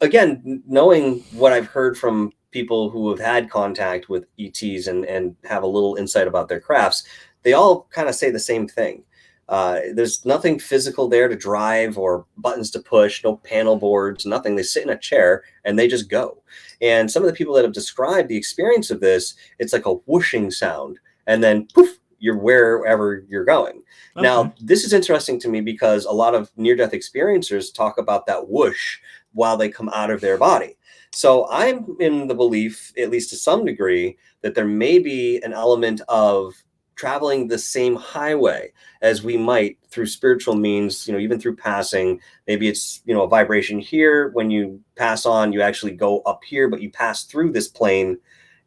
[SPEAKER 2] again, knowing what I've heard from people who have had contact with ETs and have a little insight about their crafts, they all kind of say the same thing. There's nothing physical there to drive or buttons to push, no panel boards, nothing. They sit in a chair and they just go. And some of the people that have described the experience of this, it's like a whooshing sound, and then poof, you're wherever you're going. Okay. Now, this is interesting to me because a lot of near-death experiencers talk about that whoosh while they come out of their body. So I'm in the belief, at least to some degree, that there may be an element of traveling the same highway as we might through spiritual means, even through passing. Maybe it's, a vibration here. When you pass on, you actually go up here, but you pass through this plane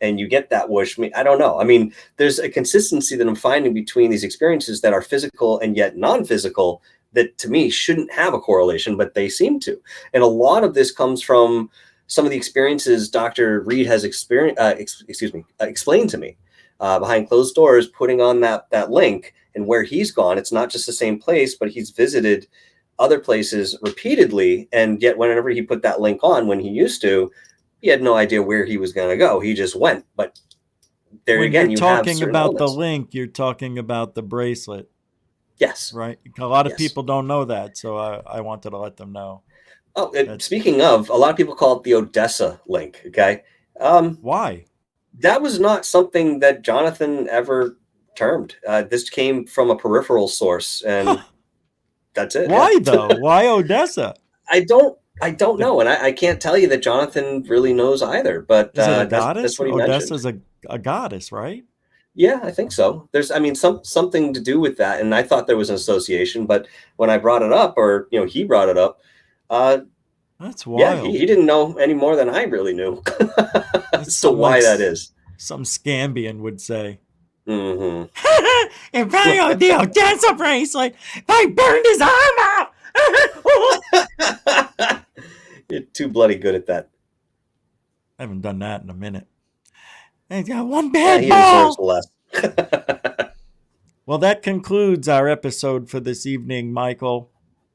[SPEAKER 2] and you get that whoosh. I don't know. I mean, there's a consistency that I'm finding between these experiences that are physical and yet non-physical that to me shouldn't have a correlation, but they seem to. And a lot of this comes from some of the experiences Dr. Reed has explained to me behind closed doors, putting on that link, and where he's gone. It's not just the same place, but he's visited other places repeatedly. And yet whenever he put that link on, when he used to, he had no idea where he was going to go. He just went. But there
[SPEAKER 1] when
[SPEAKER 2] again,
[SPEAKER 1] you're talking about elements. The link, you're talking about the bracelet.
[SPEAKER 2] Yes.
[SPEAKER 1] Right. A lot of people don't know that. So I wanted to let them know.
[SPEAKER 2] Oh, speaking of, a lot of people call it the Odessa link. Okay.
[SPEAKER 1] Why?
[SPEAKER 2] That was not something that Jonathan ever termed. This came from a peripheral source, and that's it.
[SPEAKER 1] Why though? Why Odessa?
[SPEAKER 2] I don't know, and I can't tell you that Jonathan really knows either. But
[SPEAKER 1] is it a goddess?
[SPEAKER 2] That's what he
[SPEAKER 1] Odessa's a goddess, right?
[SPEAKER 2] Yeah, I think so. There's, something to do with that, and I thought there was an association. But when I brought it up, or he brought it up,
[SPEAKER 1] that's wild.
[SPEAKER 2] Yeah, he didn't know any more than I really knew as to why that is.
[SPEAKER 1] Some Scambian would say.
[SPEAKER 2] Mm-hmm.
[SPEAKER 1] If I the Odessa bracelet, I burned his arm
[SPEAKER 2] off. You're too bloody good at that.
[SPEAKER 1] I haven't done that in a minute. He's got one bad ball.
[SPEAKER 2] He deserves
[SPEAKER 1] less. Well, that concludes our episode for this evening, Michael.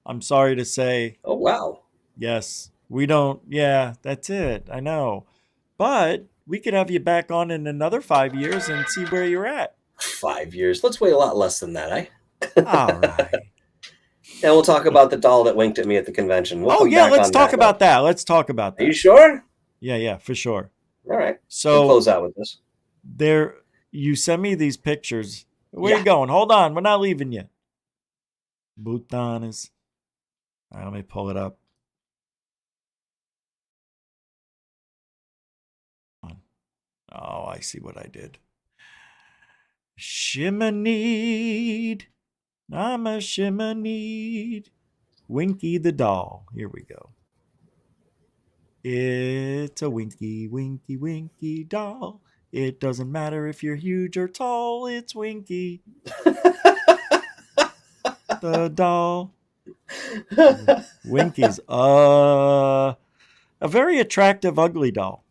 [SPEAKER 1] I'm sorry to say.
[SPEAKER 2] Oh, wow.
[SPEAKER 1] Yes, we don't. Yeah, that's it. I know. But we could have you back on in another 5 years and see where you're at.
[SPEAKER 2] 5 years? Let's wait a lot less than that, eh?
[SPEAKER 1] All right.
[SPEAKER 2] And we'll talk about the doll that winked at me at the convention.
[SPEAKER 1] Let's talk about that. Let's talk about that.
[SPEAKER 2] Are you sure?
[SPEAKER 1] Yeah, for sure.
[SPEAKER 2] All right.
[SPEAKER 1] So
[SPEAKER 2] we'll close out with this.
[SPEAKER 1] You send me these pictures. Where are you going? Hold on. We're not leaving you. Bhutan is... All right, let me pull it up. Oh, I see what I did. Shimonide. I'm a Shimonide. Winky the doll. Here we go. It's a winky, winky, winky doll. It doesn't matter if you're huge or tall. It's Winky. The doll. Winky's a very attractive, ugly doll.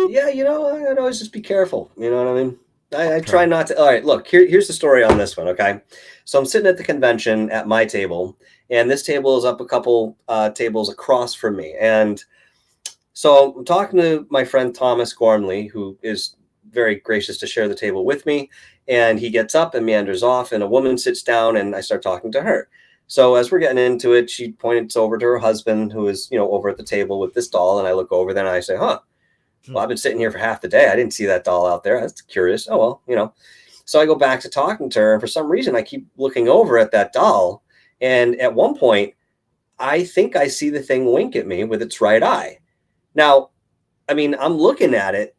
[SPEAKER 2] Yeah, I'd always just be careful. You know what I mean? I try not to. All right, look, here's the story on this one, okay? So I'm sitting at the convention at my table, and this table is up a couple tables across from me. And so I'm talking to my friend Thomas Gormley, who is very gracious to share the table with me. And he gets up and meanders off, and a woman sits down, and I start talking to her. So as we're getting into it, she points over to her husband, who is, over at the table with this doll. And I look over there and I say, well, I've been sitting here for half the day. I didn't see that doll out there. That's curious. Oh, well, So I go back to talking to her. And for some reason, I keep looking over at that doll. And at one point, I think I see the thing wink at me with its right eye. Now, I'm looking at it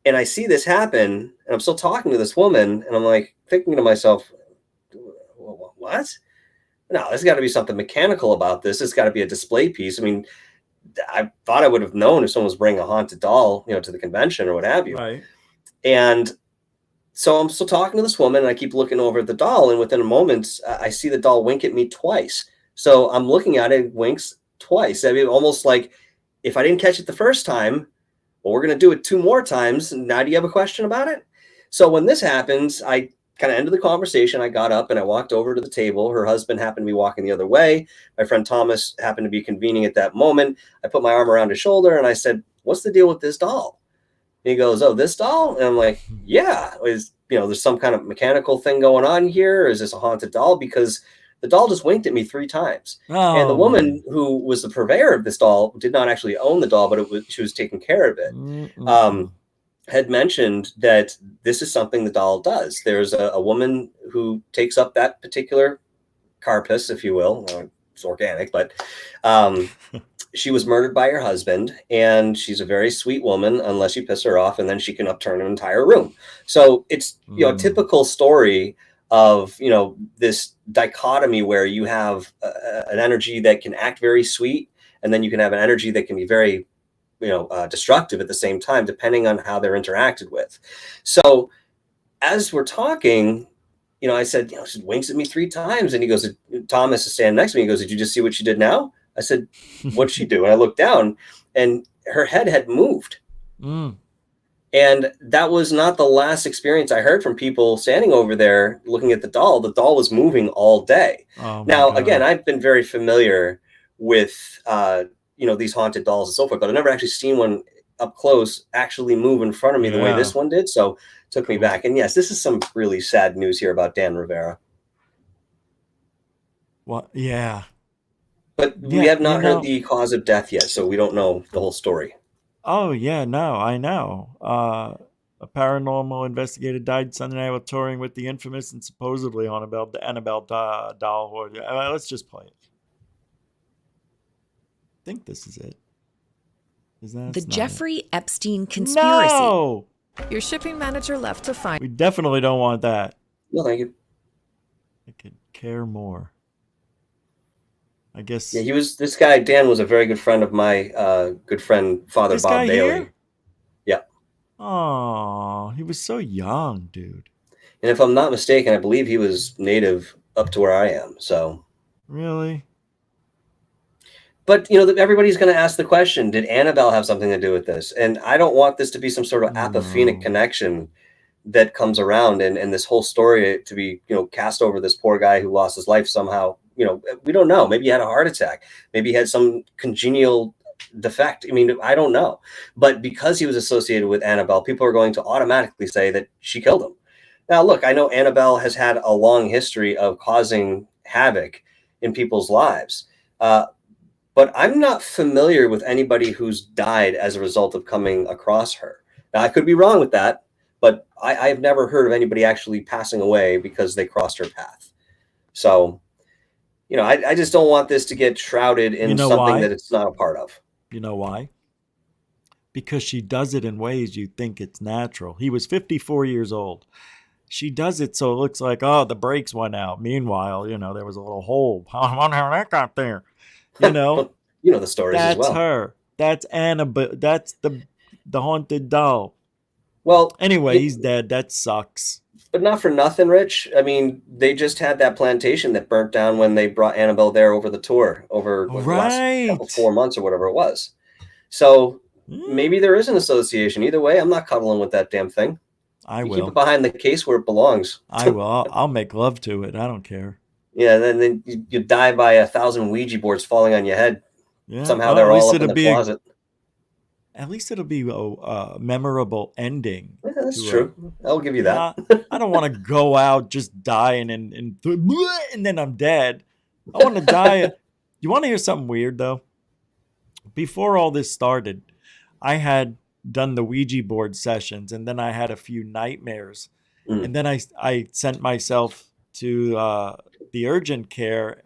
[SPEAKER 2] and I see this happen. And I'm still talking to this woman. And I'm like thinking to myself, what? No, there's got to be something mechanical about this. It's got to be a display piece. I thought I would have known if someone was bringing a haunted doll, to the convention or what have you.
[SPEAKER 1] Right.
[SPEAKER 2] And so I'm still talking to this woman, and I keep looking over at the doll, and within a moment, I see the doll wink at me twice. So I'm looking at it, winks twice. Almost like if I didn't catch it the first time, well, we're going to do it 2 more times. Now, do you have a question about it? So when this happens, I kind of ended the conversation. I got up and I walked over to the table. Her husband happened to be walking the other way. My friend Thomas happened to be convening at that moment. I put my arm around his shoulder and I said, "What's the deal with this doll?" And he goes, "Oh, this doll?" And I'm like, "Yeah, there's some kind of mechanical thing going on here? Or is this a haunted doll?" Because the doll just winked at me 3 times. And the
[SPEAKER 1] Oh,
[SPEAKER 2] woman
[SPEAKER 1] man.
[SPEAKER 2] who was the purveyor of this doll did not actually own the doll, but she was taking care of it.
[SPEAKER 1] Mm-mm-mm.
[SPEAKER 2] Had mentioned that this is something the doll does. There's a woman who takes up that particular carpus, if you will. It's organic, but she was murdered by her husband, and she's a very sweet woman unless you piss her off, and then she can upturn an entire room. So it's a typical story of this dichotomy where you have an energy that can act very sweet, and then you can have an energy that can be very destructive at the same time, depending on how they're interacted with. So as we're talking, I said, she winks at me 3 times. And he goes, Thomas is standing next to me. He goes, "Did you just see what she did now?" I said, "What'd she do?" And I looked down and her head had moved.
[SPEAKER 1] Mm.
[SPEAKER 2] And that was not the last experience I heard from people standing over there looking at the doll. The doll was moving all day.
[SPEAKER 1] Oh, my
[SPEAKER 2] Now, again,
[SPEAKER 1] God.
[SPEAKER 2] I've been very familiar with, these haunted dolls and so forth, but I've never actually seen one up close actually move in front of me the way
[SPEAKER 1] Yeah.
[SPEAKER 2] this one did. So it took me
[SPEAKER 1] Cool.
[SPEAKER 2] back. And yes, this is some really sad news here about Dan Rivera.
[SPEAKER 1] What? Yeah.
[SPEAKER 2] But we
[SPEAKER 1] Yeah,
[SPEAKER 2] have not heard the cause of death yet, so we don't know the whole story.
[SPEAKER 1] Oh, yeah, no, I know. A paranormal investigator died Sunday night while touring with the infamous and supposedly Annabelle doll. Let's just play it. I think this is it.
[SPEAKER 3] The Jeffrey Epstein conspiracy.
[SPEAKER 1] No!
[SPEAKER 3] Your shipping manager left to find.
[SPEAKER 1] We definitely don't want that.
[SPEAKER 2] No, thank you.
[SPEAKER 1] I could care more. I guess.
[SPEAKER 2] Yeah, this guy, Dan, was a very good friend of my good friend, Father
[SPEAKER 1] This
[SPEAKER 2] Bob
[SPEAKER 1] guy
[SPEAKER 2] Bailey.
[SPEAKER 1] Here?
[SPEAKER 2] Yeah.
[SPEAKER 1] Oh, he was so young, dude.
[SPEAKER 2] And if I'm not mistaken, I believe he was native up to where I am. So.
[SPEAKER 1] Really?
[SPEAKER 2] But, everybody's going to ask the question, did Annabelle have something to do with this? And I don't want this to be some sort of apophenic connection that comes around and this whole story to be, cast over this poor guy who lost his life somehow. We don't know. Maybe he had a heart attack. Maybe he had some congenial defect. I mean, I don't know. But because he was associated with Annabelle, people are going to automatically say that she killed him. Now, look, I know Annabelle has had a long history of causing havoc in people's lives. But I'm not familiar with anybody who's died as a result of coming across her. Now, I could be wrong with that, but I've never heard of anybody actually passing away because they crossed her path. So, I just don't want this to get shrouded in something that it's not a part of.
[SPEAKER 1] You know why? Because she does it in ways you think it's natural. He was 54 years old. She does it so it looks like, oh, the brakes went out. Meanwhile, there was a little hole. I wonder how that got there.
[SPEAKER 2] Well, the stories as well.
[SPEAKER 1] That's her. That's Annabelle. That's the haunted doll.
[SPEAKER 2] Well,
[SPEAKER 1] anyway, he's dead. That sucks.
[SPEAKER 2] But not for nothing, Rich. I mean, they just had that plantation that burnt down when they brought Annabelle there over the tour over the last 4 months or whatever it was. So maybe there is an association. Either way, I'm not cuddling with that damn thing.
[SPEAKER 1] I will.
[SPEAKER 2] Keep it behind the case where it belongs.
[SPEAKER 1] I will. I'll make love to it. I don't care.
[SPEAKER 2] Yeah, then you die by 1,000 Ouija boards falling on your head.
[SPEAKER 1] Yeah.
[SPEAKER 2] Somehow they're all up in the closet.
[SPEAKER 1] At least it'll be a memorable ending.
[SPEAKER 2] Yeah, that's true. I'll give you that.
[SPEAKER 1] I don't want to go out just dying and then I'm dead. I want to die. You want to hear something weird, though? Before all this started, I had done the Ouija board sessions, and then I had a few nightmares. And then I sent myself to the urgent care,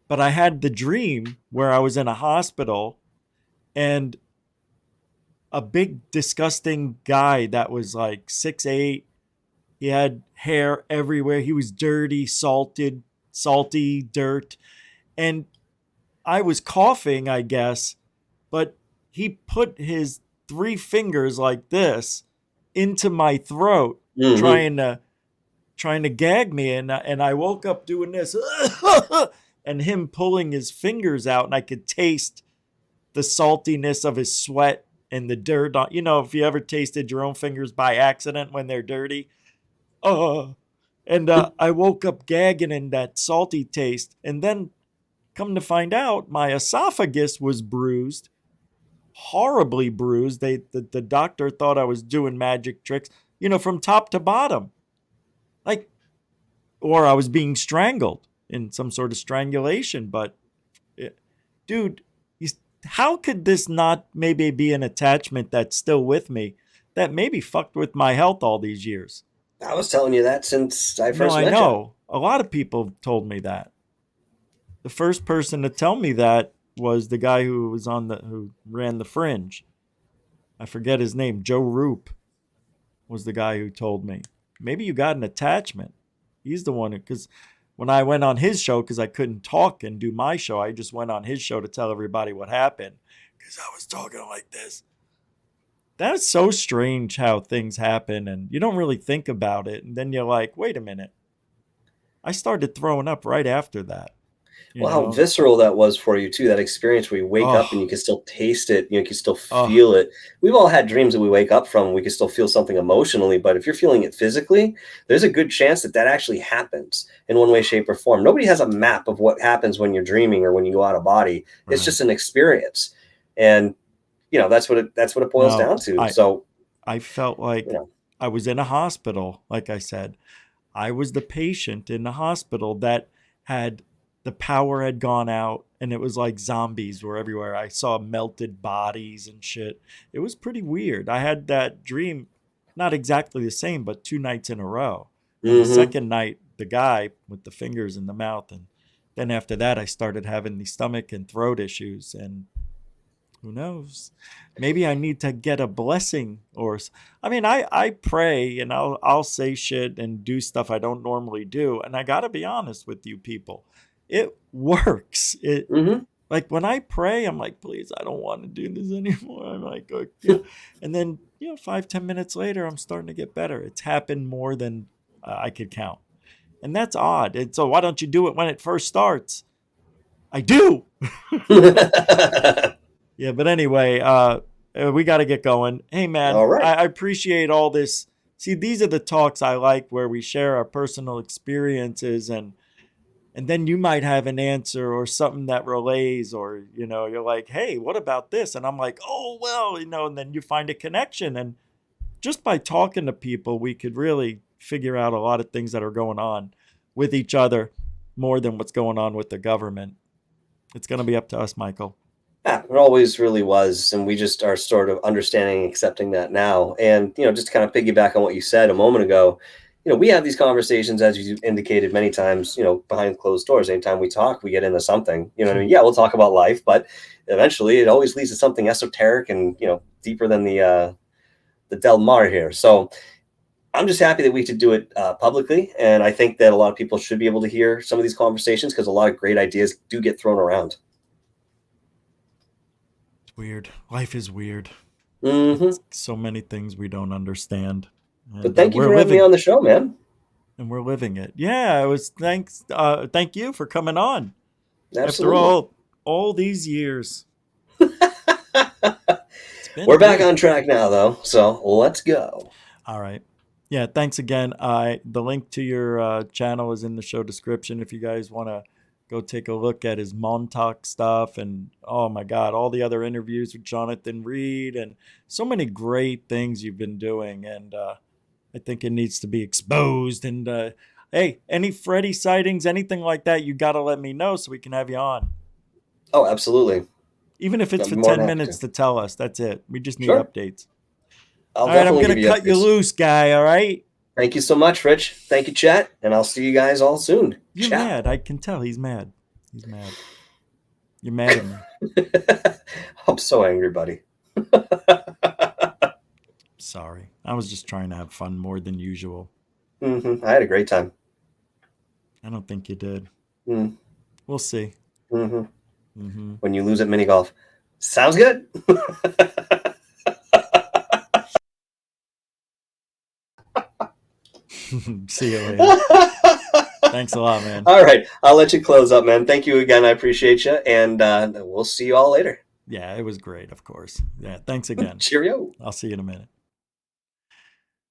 [SPEAKER 1] but I had the dream where I was in a hospital and a big disgusting guy that was like 6'8". He had hair everywhere. He was dirty, salty dirt. And I was coughing, I guess, but he put his 3 fingers like this into my throat, trying to gag me, and I woke up doing this and him pulling his fingers out, and I could taste the saltiness of his sweat and the dirt on, if you ever tasted your own fingers by accident when they're dirty. And And I woke up gagging in that salty taste. And then come to find out, my esophagus was bruised, horribly bruised. The doctor thought I was doing magic tricks, from top to bottom. Like, or I was being strangled in some sort of strangulation. But, dude, how could this not maybe be an attachment that's still with me that maybe fucked with my health all these years?
[SPEAKER 2] I was telling you that since I first met you.
[SPEAKER 1] No, I know. A lot of people told me that. The first person to tell me that was the guy who ran the Fringe. I forget his name. Joe Roop was the guy who told me. Maybe you got an attachment. He's the one because when I went on his show, because I couldn't talk and do my show, I just went on his show to tell everybody what happened because I was talking like this. That's so strange how things happen and you don't really think about it. And then you're like, wait a minute. I started throwing up right after that.
[SPEAKER 2] Well, how visceral that was for you too, that experience where you wake up and you can still taste it, you can still feel it. We've all had dreams that we wake up from, we can still feel something emotionally, but if you're feeling it physically, there's a good chance that actually happens in one way, shape, or form. Nobody has a map of what happens when you're dreaming or when you go out of body. Right. It's just an experience. And that's what it boils down to.
[SPEAKER 1] I felt like I was in a hospital, like I said. I was the patient in the hospital that the power had gone out and it was like zombies were everywhere. I saw melted bodies and shit. It was pretty weird. I had that dream, not exactly the same, but 2 nights in a row. And the second night, the guy with the fingers in the mouth. And then after that, I started having the stomach and throat issues. And who knows? Maybe I need to get a blessing I pray and I'll say shit and do stuff I don't normally do. And I got to be honest with you people. It works. Like when I pray, I'm like, please, I don't want to do this anymore. I'm like, okay. And then, 5-10 minutes later, I'm starting to get better. It's happened more than I could count. And that's odd. And so why don't you do it when it first starts? I do. Yeah, but anyway, we got to get going. Hey, man,
[SPEAKER 2] all right.
[SPEAKER 1] I appreciate all this. See, these are the talks I like where we share our personal experiences and then you might have an answer or something that relays or, you're like, hey, what about this? And I'm like, oh, well, and then you find a connection. And just by talking to people, we could really figure out a lot of things that are going on with each other more than what's going on with the government. It's going to be up to us, Michael.
[SPEAKER 2] Yeah, it always really was. And we just are sort of understanding and accepting that now. And, just to kind of piggyback on what you said a moment ago, we have these conversations, as you indicated many times, behind closed doors. Anytime we talk, we get into something, what I mean? Yeah, we'll talk about life, but eventually it always leads to something esoteric and, deeper than the Del Mar here. So I'm just happy that we could do it publicly. And I think that a lot of people should be able to hear some of these conversations because a lot of great ideas do get thrown around.
[SPEAKER 1] It's weird. Life is weird. So many things we don't understand. And,
[SPEAKER 2] but thank you for having me on the show, man.
[SPEAKER 1] And we're living it. Yeah, it was thanks. Thank you for coming on.
[SPEAKER 2] Absolutely.
[SPEAKER 1] After all these years.
[SPEAKER 2] We're back on track now, though. So let's go.
[SPEAKER 1] All right. Yeah, thanks again. The link to your channel is in the show description if you guys want to go take a look at his Montauk stuff. And, oh, my God, all the other interviews with Jonathan Reed and so many great things you've been doing. And I think it needs to be exposed. And, hey, any Freddy sightings, anything like that, you got to let me know so we can have you on.
[SPEAKER 2] Oh, absolutely.
[SPEAKER 1] Even if it's for 10 minutes to tell us. That's it. We just need updates.
[SPEAKER 2] All right,
[SPEAKER 1] I'm going to cut you loose, guy, all right?
[SPEAKER 2] Thank you so much, Rich. Thank you, chat. And I'll see you guys all soon.
[SPEAKER 1] You're mad. I can tell he's mad. He's mad. You're mad at me.
[SPEAKER 2] I'm so angry, buddy.
[SPEAKER 1] Sorry. I was just trying to have fun more than usual.
[SPEAKER 2] I had a great time.
[SPEAKER 1] I don't think you did. We'll see.
[SPEAKER 2] When you lose at mini golf. Sounds good.
[SPEAKER 1] See you later. Thanks a lot, man.
[SPEAKER 2] All right. I'll let you close up, man. Thank you again. I appreciate you. And we'll see you all later.
[SPEAKER 1] Yeah, it was great, of course. Yeah, thanks again.
[SPEAKER 2] Cheerio.
[SPEAKER 1] I'll see you in a minute.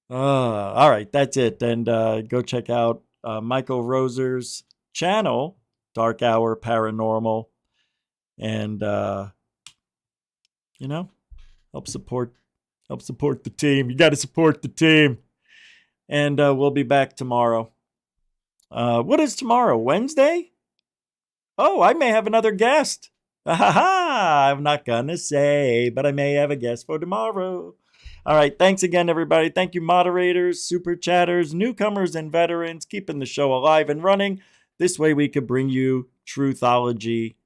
[SPEAKER 1] All right, that's it. And go check out Michael Roser's channel, Dark Hour Paranormal, and help support the team. You got to support the team. And we'll be back tomorrow. What is tomorrow? Wednesday? Oh, I may have another guest. I'm not gonna say, but I may have a guest for tomorrow. All right, thanks again, everybody. Thank you, moderators, super chatters, newcomers, and veterans, keeping the show alive and running. This way we could bring you truthology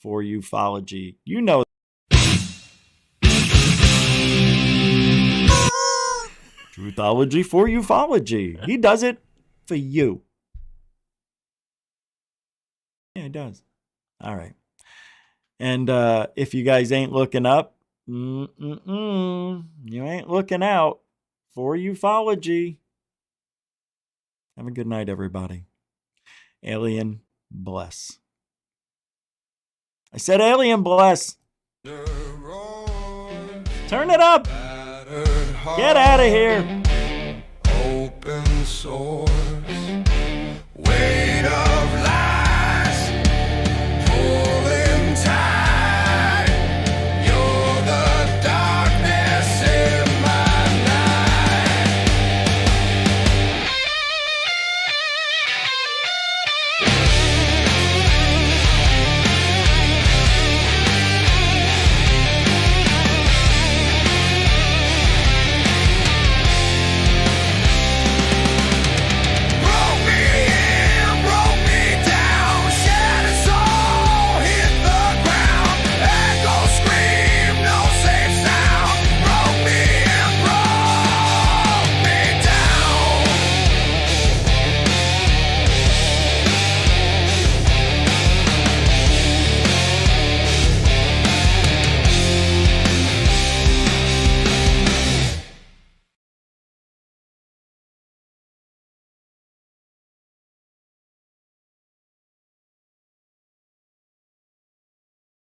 [SPEAKER 1] for ufology. You know. Truthology for ufology. He does it for you. Yeah, he does. All right. And if you guys ain't looking up, you ain't looking out for ufology. Have a good night, everybody. Alien bless. I said alien bless. Turn it up. Get out of here.
[SPEAKER 4] Open source.